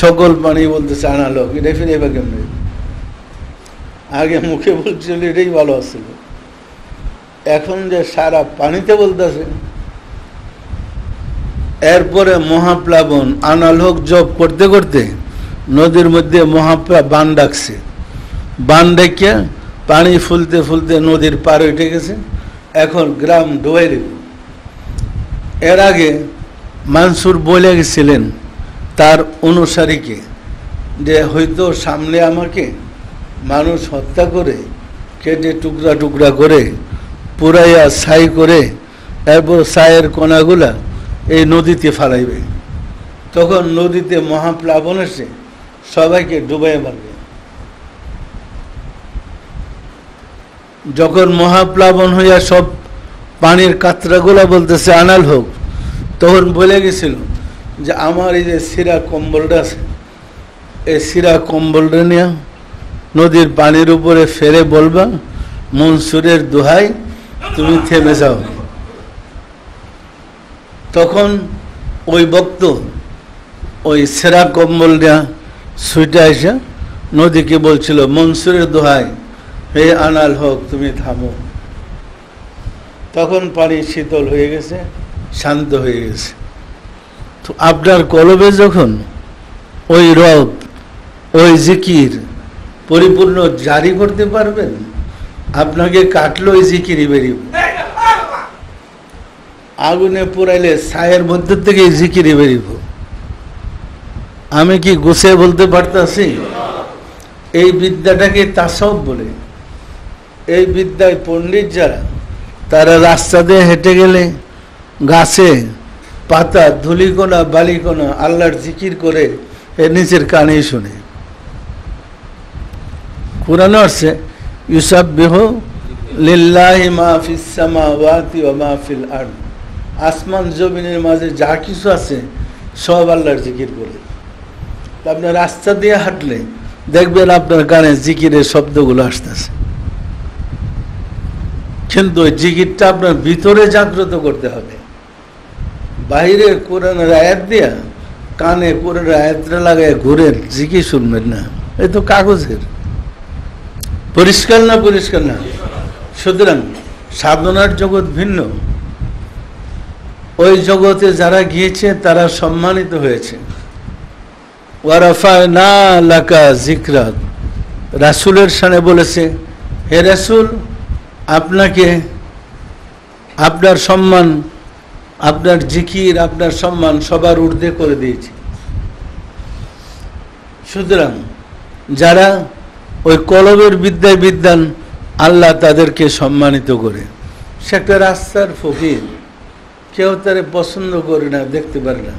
সকল পানি বলতেছে আনাল হোক। এটা ফিরে এবার কেমন? আগে মুখে বলছিল এটাই ভালো আছিল, এখন যে সারা পানিতে বলতেছে। এরপরে মহাপ্লাবন, আনাল হোক জপ করতে করতে নদীর মধ্যে বান ডাকছে। বান ডেকে পানি ফুলতে ফুলতে নদীর পার উঠে গেছে। এখন গ্রাম ডুবাই দেব। এর আগে মানসুর বলে গেছিলেন তার অনুসারীকে যে হয়তো সামনে আমাকে মানুষ হত্যা করে কেটে টুকরা টুকরা করে পুরাইয়া ছাই করে এরপর ছাইয়ের কণাগুলা এই নদীতে ফালাইবে। তখন নদীতে মহাপ্লাবন এসে সবাইকে ডুবাই মারবে। যখন মহাপ্লাবন হইয়া সব পানির কাতরাগুলা বলতেছে আনাল হোক, তখন বলে গেছিল যে আমার এই যে সিরা কম্বলটা আছে, এই সিরা কম্বলটা নিয়ে নদীর পানির উপরে ফেলে বলবা মনসুরের দোহাই তুমি থেমে যাও। তখন ওই ভক্ত ওই সেরা কম্বল নিয়ে ছুটে এসে নদীকে বলছিল মনসুরের দোহাই, হে আনাল হক তুমি থামো। তখন পানি শীতল হয়ে গেছে, শান্ত হয়ে গেছে। তো আপনার কলবে যখন ওই রব, ওই জিকির পরিপূর্ণ জারি করতে পারবেন, আপনাকে কাটলো ওই জিকিরই বেরিয়ে। আগুনে পোড়াইলে ছায়ের মধ্যে থেকে জিকিরই বেরিব। আমি কি গুছিয়ে বলতে পারতাছি? এই বিদ্যাটাকে তাসাউফ বলে। এই বিদ্যায় পণ্ডিত যারা তারা রাস্তা দিয়ে হেঁটে গেলে গাছে পাতা ধুলিকণা বালিকণা আল্লাহর জিকির করে এর নিচের কানেই শুনে। কুরআনে আছে ইউসাব্বিহু লিল্লাহি মা ফিস সামাওয়াতি ওয়া মা ফিল আরদ, আসমান জমিনের মাঝে যা কিছু আছে সব আল্লাহর জিকির করে। আপনি রাস্তা দিয়ে হাঁটলে দেখবেন আপনার কানে জিকিরের শব্দগুলো আসতেছে, কিন্তু ওই জিকিরটা আপনার ভিতরে জাগ্রত করতে হবে। বাইরে কোরআনের আয়াত দিয়া কানে কোরআনের আয়াতটা লাগায় ঘুরে জিকির শুনবেন না, এই তো কাগজের। পরিষ্কার না? পরিষ্কার না? সুতরাং সাধনার জগৎ ভিন্ন। ওই জগতে যারা গিয়েছে তারা সম্মানিত হয়েছে। ওয়ারাফা'না লাকা যিকরাক, রাসূলের শানে বলেছে, হে রাসূল, আপনাকে আপনার সম্মান, আপনার জিকির, আপনার সম্মান সবার ঊর্ধ্বে করে দিয়েছি। সুতরাং যারা ওই কলবের বিদ্যায় বিদ্যান, আল্লাহ তাদেরকে সম্মানিত করে। সে একটা রাস্তার ফকির, কেউ তারে পছন্দ করে না, দেখতে পারে না।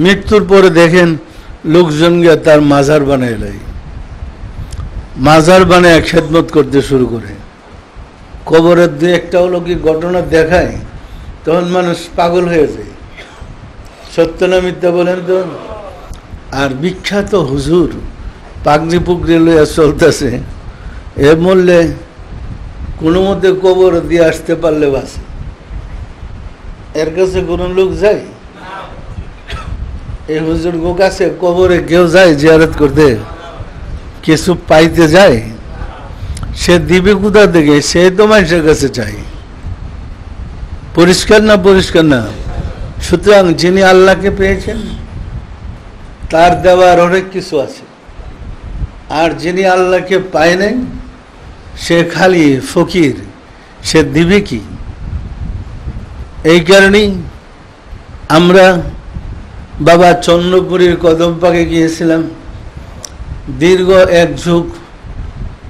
মৃত্যুর পরে দেখেন লোকজন গিয়ে তার মাজার বানায় লাই, মাজার বানায় খেদমত করতে শুরু করে। কবরের দু একটা অলৌকিক ঘটনা দেখায়, তখন মানুষ পাগল হয়ে যায়। সত্য না মিথ্যা বলেন তো? আর বিখ্যাত হুজুর পাগড়ি পুগড়ি লইয়া চলতেছে, এ মরলে কোনো মতে কবর দিয়ে আসতে পারলে বাসে। এর কাছে কোনো লোক যায়? এই হুজুর গো কাছে কবরে কেউ যায় জিয়ারত করতে? কিছু পাইতে যায়? সে দিবে কোথা থেকে? সে তো মানুষের কাছে চাই। পরিষ্কার না? পরিষ্কার না? সুতরাং যিনি আল্লাহকে পেয়েছেন তার দেওয়ার অনেক কিছু আছে, আর যিনি আল্লাহকে পায় নাই সে খালি ফকির, সে দিবে কি? এই কারণেই আমরা বাবা চন্দ্রপুরীর কদমপাকে গিয়েছিলাম, দীর্ঘ এক যুগ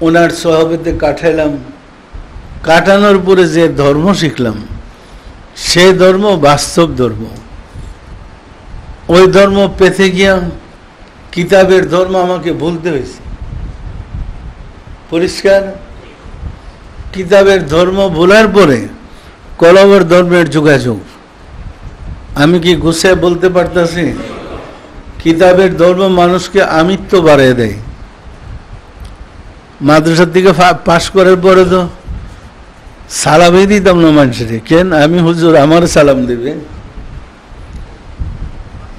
ওনার সহবতে কাটাইলাম। কাটানোর পরে যে ধর্ম শিখলাম সে ধর্ম বাস্তব ধর্ম। ওই ধর্ম পেতে গিয়া কিতাবের ধর্ম আমাকে ভুলতে হয়েছে। পরিষ্কার? কিতাবের ধর্ম ভুলার পরে কলমের ধর্মের যোগাযোগ আমি কি গুছিয়ে বলতে পারতাছি? কিতাবের ধর্ম মানুষকে আমিত্ব বাড়িয়ে দেয়। মাদ্রাসার দিকে পাশ করার পরে তো সালামই দিতাম না মানুষের, কেন? আমি হুজুর, আমার সালাম দিবে।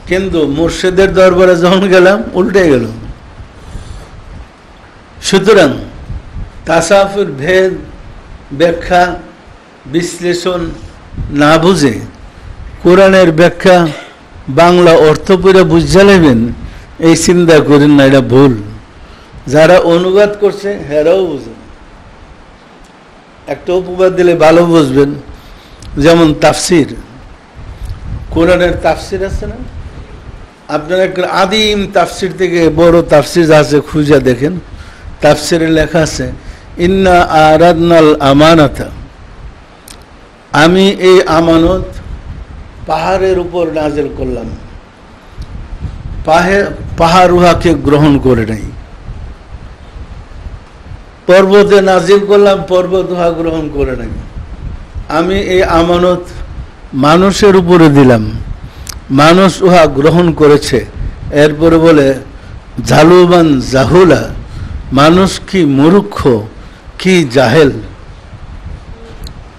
কিন্তু মুর্শিদের দরবারে যখন গেলাম উল্টে গেল। সুতরাং তাসাউফের ভেদ, ব্যাখ্যা, বিশ্লেষণ না বুঝে কোরআনের ব্যাখ্যা বাংলা অর্থ পড়ে বুঝা নেবেন, এই চিন্তা করেন না, এটা ভুল। যারা অনুবাদ করছে হেরাও বুঝেন। একটা উপবাদ দিলে ভালো বুঝবেন। যেমন তাফসির, কোরআনের তাফসির আছে না? আপনার একটা আদিম তাফসির থেকে বড় তাফসির আছে, খুঁজে দেখেন। তাফসিরে লেখা আছে, ইন্না আরাদনাল আমানাতা, আমি এই আমানত পাহাড়ের উপর নাজিল করলাম, পাহাড় উহাকে গ্রহণ করে নাই। পর্বতে নাজিল করলাম, পর্বত উহা গ্রহণ করে নাই। আমি এই আমানত মানুষের উপরে দিলাম, মানুষ উহা গ্রহণ করেছে। এরপরে বলে জালুবান জাহুলা, মানুষ কি মূর্খ, কি জাহেল।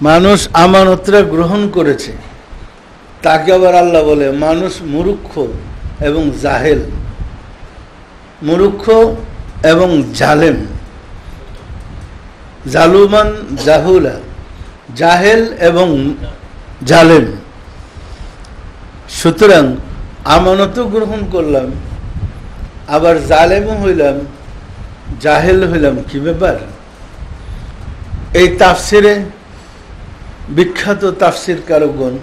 মানুষ আমানতটা গ্রহণ করেছে, তাকে আবার আল্লাহ বলে মানুষ মূর্খ এবং জাহেল, মূর্খ এবং জালেম। জালুমান জাহুলা, জাহেল এবং জালেম। সুতরাং আমানতও গ্রহণ করলাম, আবার জালেমও হইলাম, জাহেল হইলাম, কি ব্যাপার? এই তাফসিরে বিখ্যাত তাফসির কারকগণ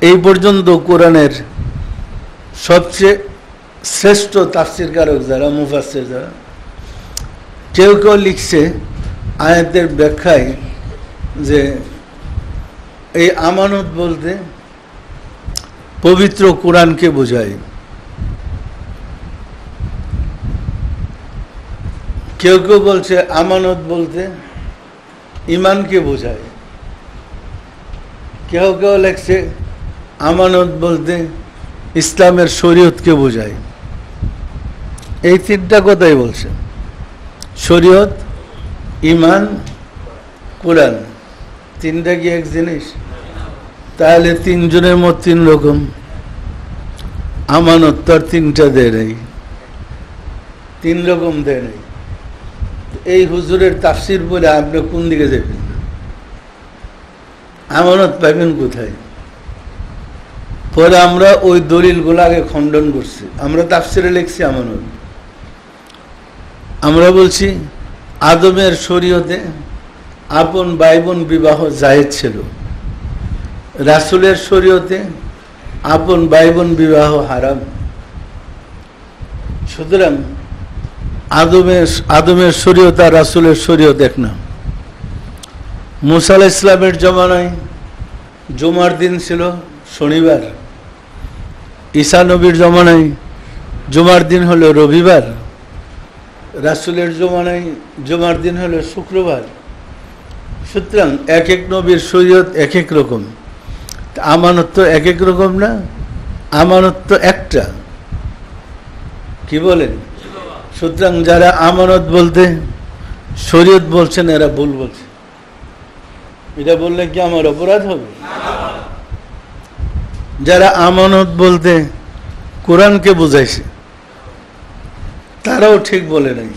এই পর্যন্ত কোরআনের সবচেয়ে শ্রেষ্ঠ তাফসির কারক যারা, মুফাসসির যারা, কেউ কেউ লিখছে আয়াতের ব্যাখ্যায় যে এই আমানত বলতে পবিত্র কোরআনকে বোঝায়। কেউ কেউ বলছে আমানত বলতে ইমানকে বোঝায়, কেউ কেউ লেখছে আমানত বলতে ইসলামের শরীয়তকে বোঝায়। এই তিনটা কথাই বলছে, শরীয়ত, ইমান, কোরআন। তিনটা কি এক জিনিস? তাহলে তিনজনের মত তিন রকম। আমানত তো আর তিনটা দেয় নাই, তিন রকম দেয় নাই। এই হুজুরের তাফসির বলে আপনি কোন দিকে যাবেন? আমানত পাবেন কোথায়? পরে আমরা ওই দলিলগুলো আগে খণ্ডন করছি, আমরা তাফসিরে লিখছি আমানত। আমরা বলছি আদমের শরীয়তে আপন ভাই বোন বিবাহ জায়েজ ছিল, রাসূলের শরীয়তে আপন ভাই বোন বিবাহ হারাম। সুতরাং আদমের শরীয়ত আর রাসূলের শরীয়ত এক না। মুসা আলাইহিস সালামের জমানায় জুমার দিন ছিল শনিবার, ঈসা নবীর জমানায় জুমার দিন হলো রবিবার, রাসূলের জমানায় জুমার দিন হলো শুক্রবার। সুতরাং এক এক নবীর শরীয়ত এক এক রকম। আমানত তো এক এক রকম না, আমানত তো একটা। কি বলেন? সুতরাং যারা আমানত বলতে শরীয়ত বলছেন এরা ভুল বলছে। এটা বললে কি আমার অপরাধ হবে? যারা আমানত বলতে কোরআনকে বুঝাইছে তারাও ঠিক বলে নাই।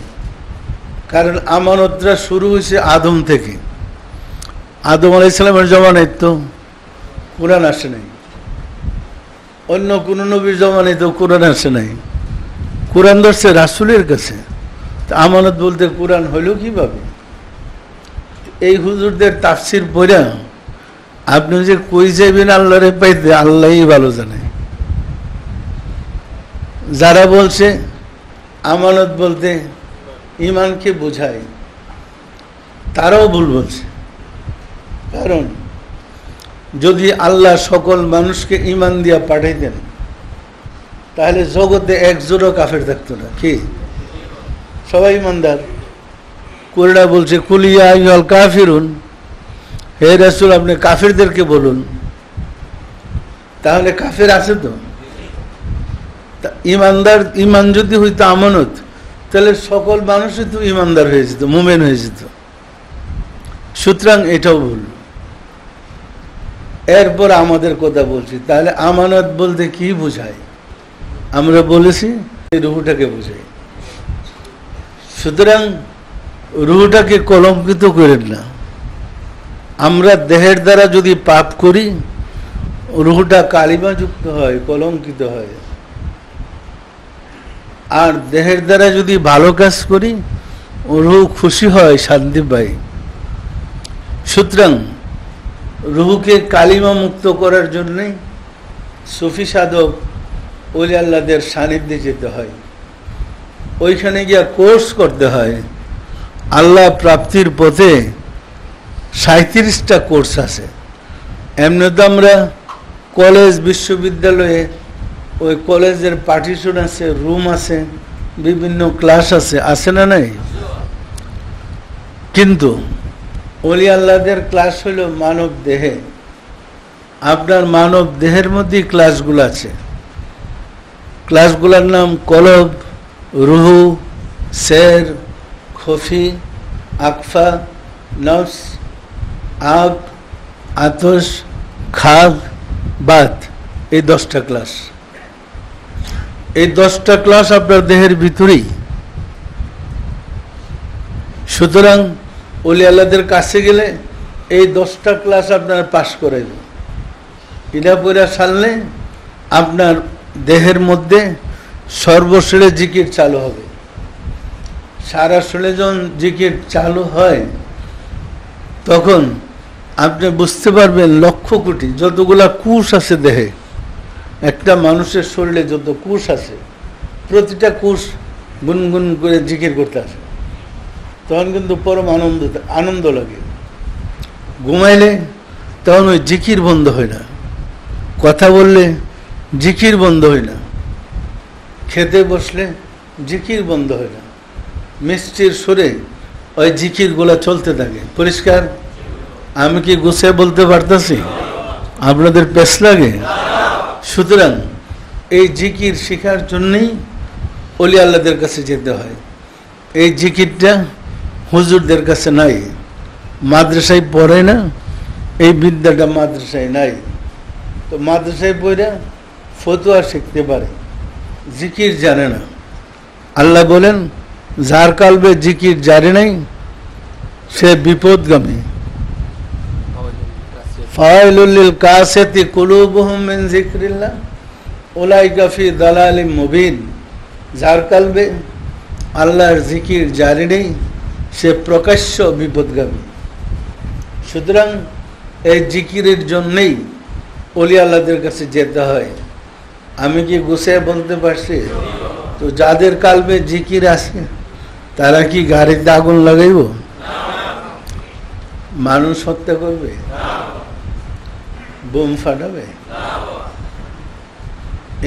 কারণ আমানতটা শুরু হয়েছে আদম থেকে। আদম আলাইহিস সালামের জমানায় তো কোরআন আসে নাই, অন্য কোন নবীর জমানায় তো কোরআন আসে নাই। কোরআন ধরছে রাসূলের কাছে, আমানত বলতে কোরআন হইল কিভাবে? এই হুজুরদের তাফসির পড়া আপনি যে কই যাবেন আল্লাহরে পাইতে, আল্লাহই ভালো জানে। যারা বলছে আমানত বলতে ইমানকে বোঝায় তারাও ভুল বলছে। কারণ যদি আল্লাহ সকল মানুষকে ইমান দিয়া পাঠাইতেন তাহলে জগতে একজোড়ও কাফের থাকতো না। কি সবাই ইমানদার? কোরআন বলছে কুলিয়া আইয়ুহাল কাফিরুন, হে রাসূল আপনি কাফিরদেরকে বলুন। তাহলে কাফের আছে তো? ইমানদার, ইমান যদি হইতো আমানত তাহলে সকল মানুষই তো ইমানদার হয়ে যেত, মুমিন হয়ে যেত। সুতরাং এটাও ভুল। এরপর আমাদের কথা বলছি, তাহলে আমানত বলতে কি বোঝায়? আমরা বলেছি রুহটাকে বোঝায়। সুতরাং রুহটাকে কলঙ্কিত করেন না। আমরা দেহের দ্বারা যদি পাপ করি রুহটা কালিমাযুক্ত হয়, কলঙ্কিত হয়। আর দেহের দ্বারা যদি ভালো কাজ করি রুহ খুশি হয়, শান্তি পায়। সুতরাং রুহকে কালিমা মুক্ত করার জন্যই সুফি সাধক ওলি আল্লাহদের সান্নিধ্যে যেতে হয়, ওইখানে গিয়া কোর্স করতে হয়। আল্লাহ প্রাপ্তির পথে 37টা কোর্স আছে। এমনি তো আমরা কলেজ বিশ্ববিদ্যালয়ে ওই কলেজের পার্টিশন আছে, রুম আছে, বিভিন্ন ক্লাস আছে, আছে না নাই? কিন্তু ওলি আল্লাহদের ক্লাস হলো মানব দেহে। আপনার মানব দেহের মধ্যেই ক্লাসগুলো আছে। ক্লাসগুলোর নাম কলব, রুহু, সের, খফি, আকফা, নফস, আব, আতশ, খাগ, বাত। এই 10টা ক্লাস। এই 10টা ক্লাস আপনার দেহের ভিতরেই। সুতরাং ওলি আল্লাহদের কাছে গেলে এই 10টা ক্লাস আপনারা পাস করাইব। এটা পড়া সারলে আপনার দেহের মধ্যে সর্বশেষে জিকির চালু হবে। সারা শরীরে যখন জিকির চালু হয় তখন আপনি বুঝতে পারবেন লক্ষ কোটি যতগুলা কোষ আছে দেহে, একটা মানুষের শরীরে যত কোষ আছে প্রতিটা কোষ গুনগুন করে জিকির করতে আসে। তখন কিন্তু পরম আনন্দ লাগে। ঘুমাইলে তখন ওই জিকির বন্ধ হয় না, কথা বললে জিকির বন্ধ হয় না, খেতে বসলে জিকির বন্ধ হয় না, মিষ্টির সুরে ওই জিকিরগুলো চলতে থাকে। পরিষ্কার? আমি কি গুছিয়ে বলতে পারতেছি? আপনাদের পেশ লাগে? সুতরাং এই জিকির শেখার জন্যই ওলি আল্লাহদের কাছে যেতে হয়। এই জিকিরটা হুজুরদের কাছে নাই, মাদ্রাসায় পড়ে না, এই বিদ্যাটা মাদ্রাসায় নাই। তো মাদ্রাসায় পড়ে ফতুয়া শিখতে পারে, জিকির জানে না। আল্লাহ বলেন, যার কালবে জিকির জানে নাই সে বিপদগামী। ফাইলুল লিল কাসিয়াতি কুলুবুহুম মিন যিকরিল্লাহ উলাইকা ফি দালালিম মুবিন। যার কালবে আল্লাহর জিকির জারি নেই সে প্রকাশ্য বিপদগামী। সুতরাং এই জিকিরের জন্যই ওলি আল্লাহদের কাছে যেতে হয়। আমি কি গুছিয়ে বলতে পারছি? তো যাদের কালবে জিকির আছে তারা কি গাড়িতে আগুন লাগাইব? মানুষ হত্যা করবে? বোম ফাটাবে?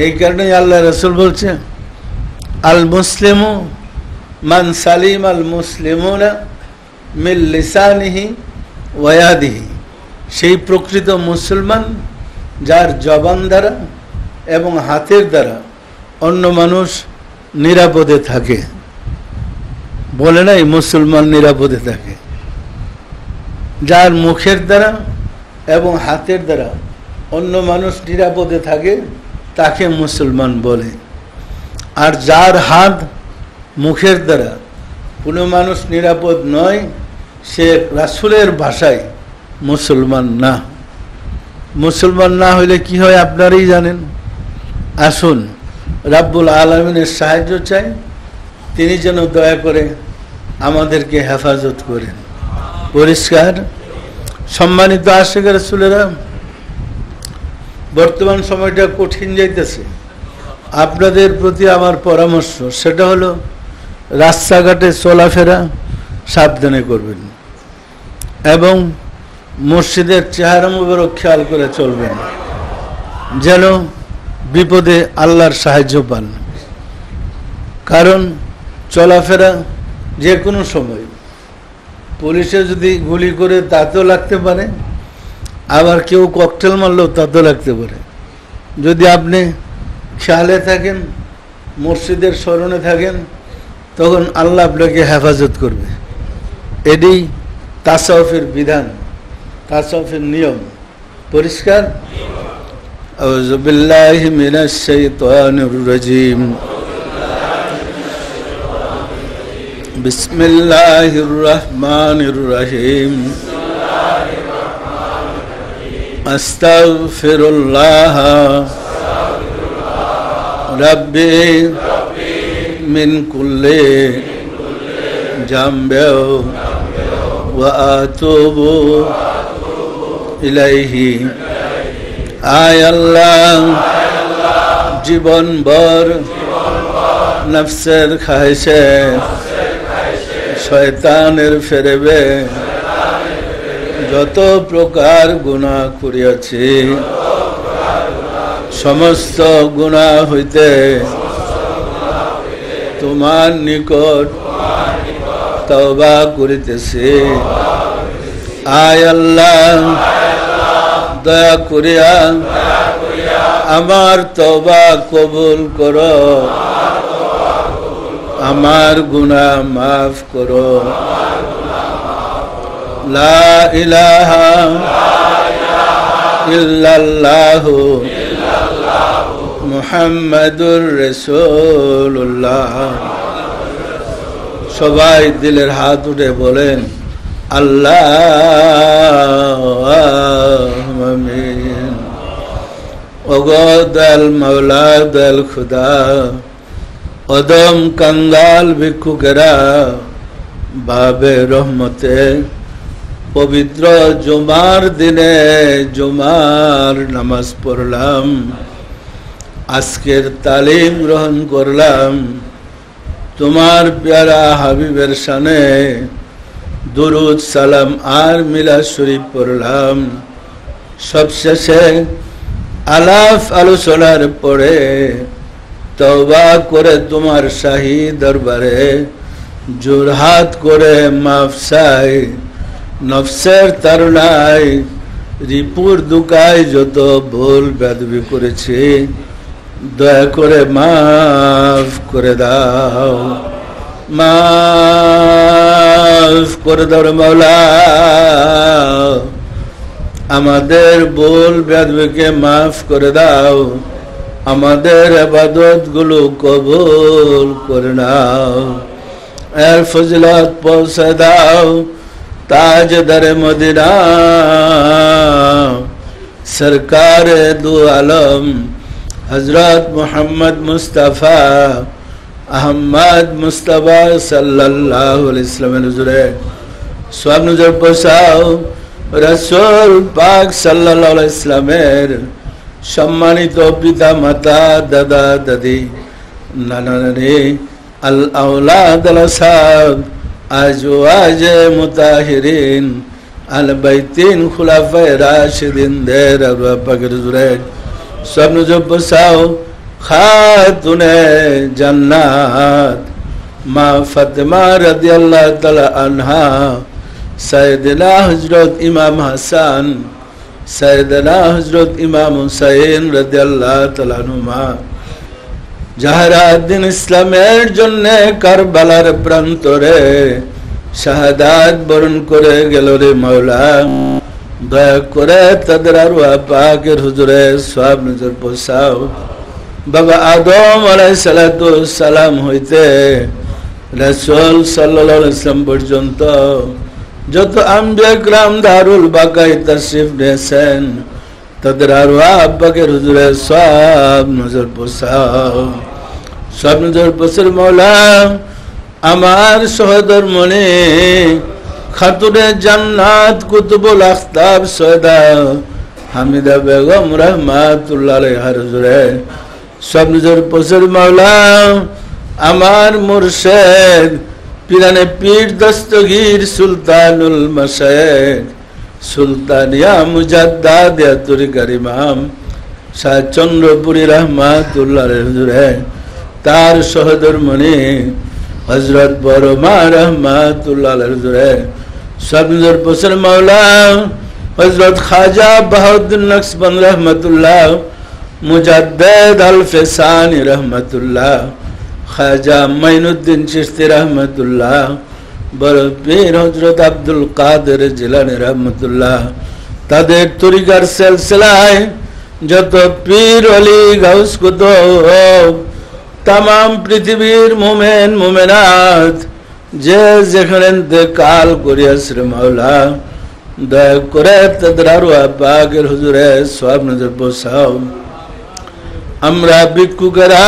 এই কারণে আল্লাহ রাসূল বলছে, আল মুসলিমু মান সালিম আল মুসলিমুনা মিন লিসানিহি ওয়া ইয়াদিহি। সেই প্রকৃত মুসলমান যার জবান দ্বারা এবং হাতের দ্বারা অন্য মানুষ নিরাপদে থাকে। বলে নাই মুসলমান নিরাপদে থাকে? যার মুখের দ্বারা এবং হাতের দ্বারা অন্য মানুষ নিরাপদে থাকে তাকে মুসলমান বলে। আর যার হাত মুখের দ্বারা কোনো মানুষ নিরাপদ নয় সে রাসূলের ভাষায় মুসলমান না। মুসলমান না হইলে কি হয় আপনারাই জানেন। আসুন রাব্বুল আলামিনের সাহায্য চাই, তিনি যেন দয়া করে আমাদেরকে হেফাজত করেন। পরিষ্কার? সম্মানিত আশিক রাসূলেরা, বর্তমান সময়টা কঠিন যাইতেছে। আপনাদের প্রতি আমার পরামর্শ সেটা হলো রাস্তাঘাটে চলাফেরা সাবধানে করবেন এবং মসজিদের চেহারা মুবারক খেয়াল করে চলবেন যেন বিপদে আল্লাহর সাহায্য পান। কারণ চলাফেরা যে কোনো সময় পুলিশে যদি গুলি করে তাতেও লাগতে পারে, আবার কেউ ককটেল মারলেও তাতেও লাগতে পারে। যদি আপনি খেয়ালে থাকেন, মসজিদের স্মরণে থাকেন, তখন আল্লাহ আপনাকে হেফাজত করবে। এটাই তাসাউফের বিধান, তাসাউফের নিয়ম। পরিষ্কার? আউযু বিল্লাহি মিনাশ শাইতানির রাজীম। বিসমিল্লাহির রহমানির রহিম। আস্তাগফিরুল্লাহ রাব্বি মিন কুল্লি জামবি ওয়া আতুবু ইলাইহি। আয় আল্লাহ, জীবন ভর নফসের খাইশে শয়তানের ফেরেবে যত প্রকার গুনাহ করিয়াছি, সমস্ত গুনাহ হইতে তোমার নিকট তওবা করিতেছি। আয় আল্লাহ, দয়া করিয়া আমার তওবা কবুল করো, আমার গুনাহ মাফ করো। লা ইলাহা ইল্লাল্লাহু মুহাম্মাদুর রাসূলুল্লাহ। সবাই দিলের হাত উঠে বলেন আল্লাহুম্মা আমিন। ওগো দয়াল মাওলা, দয়াল খুদা, অদম কাঙ্গাল ভিক্ষুকেরা বাবে রহমতে পবিত্র জুমার দিনে জুমার নামাজ পড়লাম, আজকের তালিম গ্রহণ করলাম। তোমার প্যারা হাবিবের শানে দুরুদ সালাম আর মিলাদ শরীফ পড়লাম। সবশেষে আলাপ আলোচনার পরে তওবা করে তোমার শাহী দরবারে জোরহাত করে মাফ চাই। নফসের তাড়নায় রিপুর দুকায় যত ভুল বেয়াদবি করেছি দয়া করে মাফ করে দাও, মাফ করে দাও মাওলা। আমাদের ভুল বেয়াদবিকে মাফ করে দাও, আমাদের ইবাদত গুলো কবুল করে নাও। এর ফজিলত পৌঁছে দাও তাজদারে মদিনা সরকার দু আলম হযরত মুহাম্মদ মুস্তাফা আহমদ মুস্তাফা সাল্লাল্লাহু আলাইহি ওয়াসাল্লামের হুজুরে সওয়াব নজর পৌঁছাও। রাসূল পাক সাল্লাল্লাহু আলাইহি ওয়াসাল্লামের সম্মানিত পিতা মাতা দাদা দাদি নানা নানি আল আওলাদ আল আসহাব আজওয়াজ মুতাহিরিন আল বাইতিন খুলাফায়ে রাশিদিন দের আরওয়াহ পাকের হুজুরে সওয়াব নজর পৌঁছাও। খাতুনে জান্নাত মা ফাতেমা রাদিয়াল্লাহু তাআলা আনহা, সাইয়েদনা হযরত ইমাম হাসান, সাইয়েদনা হযরত ইমাম হুসাইন রাদিয়াল্লাহু তাআলা আনহুমা যাহারা দিন ইসলামের জন্য কারবালার প্রান্তরে শাহাদাত বরণ করে গেল রে মাওলা, দয়া করে তাদের আরওয়াহ পাকের হুজুরে সওয়াব নজর পৌঁছাও। বাবা আদম আলাইহিস সালাতু সালাম হইতে রাসূল সাল্লাল্লাহু আলাইহি ওয়াসাল্লাম পর্যন্ত যত আম্বিয়া کرام দারুল বাকায় তাশরীফ নিয়েছেন তাদের আরওয়াহ পাকের হুজুরে সওয়াব নজর পৌঁছাও। সওয়াব নজর পৌঁছাও মাওলা। আমার সহোদর মনে খাতুনে জান্নাত কুতুবুল আখতাব সয়দা হামিদা বেগম রাহমাতুল্লাহ আলাইহার হুজুরে সওয়াব নজর পৌঁছাও মাওলা। আমার মুর্শিদ পিরানে পীর দস্তগীর সুলতানুল মাশায়েখ সুলতানিয়া মুজাদ্দাদিয়া তরিকার ইমাম শাহ চন্দ্রপুরী রাহমাতুল্লাহ আলাইহি হুজুরে তার সহোদর মনি হযরত বড়মা রাহমাতুল্লাহ আলাইহি হুজুরে সওয়াব নজর পৌঁছাও মাওলা। হযরত খাজা বাহাউদ্দিন নকশবন্দ রহমাতুল্লাহ মুজাদ্দিদ আল ফিসানি রহমাতুল্লাহ, খাজা মাইনুদ্দিন চিশতি রহমাতুল্লাহ, বড় পীর হযরত আব্দুল কাদের জিলানী রহমাতুল্লাহ, তাদের তরিকার সিলসিলায় যত পীর ওলি গাউস কুতুব तमाम পৃথিবীর মুমিন মুমিনাত যে যেখানে ইন্তেকাল করিয়াছে মাওলা, দয়া করে তাদের আরওয়াহ পাকের হুজুরে সওয়াব নজর পৌঁছাও। আমরা ভিক্ষুকেরা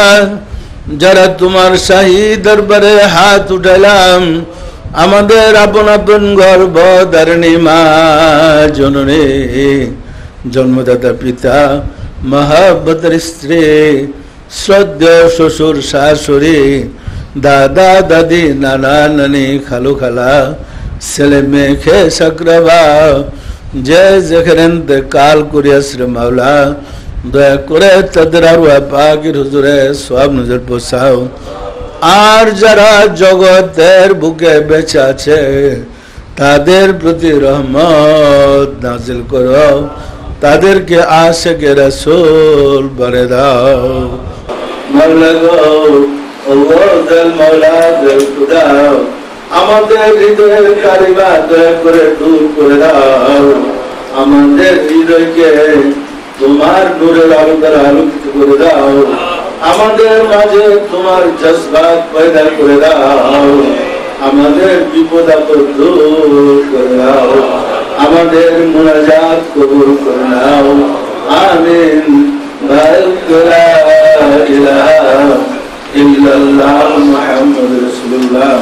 যারা তোমার শাহী দরবারে হাত উঠাইলাম, আমাদের আপন আপন গর্ভ ধারিণী মা জননী, জন্মদাতা পিতা, মহাব্বতের স্ত্রী, শ্রদ্ধেয় শ্বশুর শাশুড়ি, দাদা দাদি, নানা নানি, খালু খালা, ছেলে মেয়ে খেয়ে সাকরাবা যে যেখানে ইন্তেকাল করিয়াছে মাওলা, দয়া করে তাদের আরওয়াহ পাকের হুজুরে সওয়াব নজর পৌঁছাও। আর যারা জগতের বুকে বেঁচে আছে তাদের প্রতি রহমত নাজিল করো, তাদেরকে আশিকে রাসূল বলে দাও। মাওলা গো, আল্লাহ দেল মাওলা দেল খুদা, আমাদের হৃদয়ের কালিমা দয়া করে দূর করে দাও। আমাদের হৃদয়কে তোমার নূরের আলো দ্বারা আলোকিত করে দাও। আমাদের মাঝে তোমার জজবাত পয়দা করে দাও। আমাদের বিপদ আপদ দূর করে দাও। আমাদের মুনাজাত কবুল করে নাও। আমিন। লা ইলাহা ইল্লাল্লাহ মুহাম্মাদুর রাসূলুল্লাহ।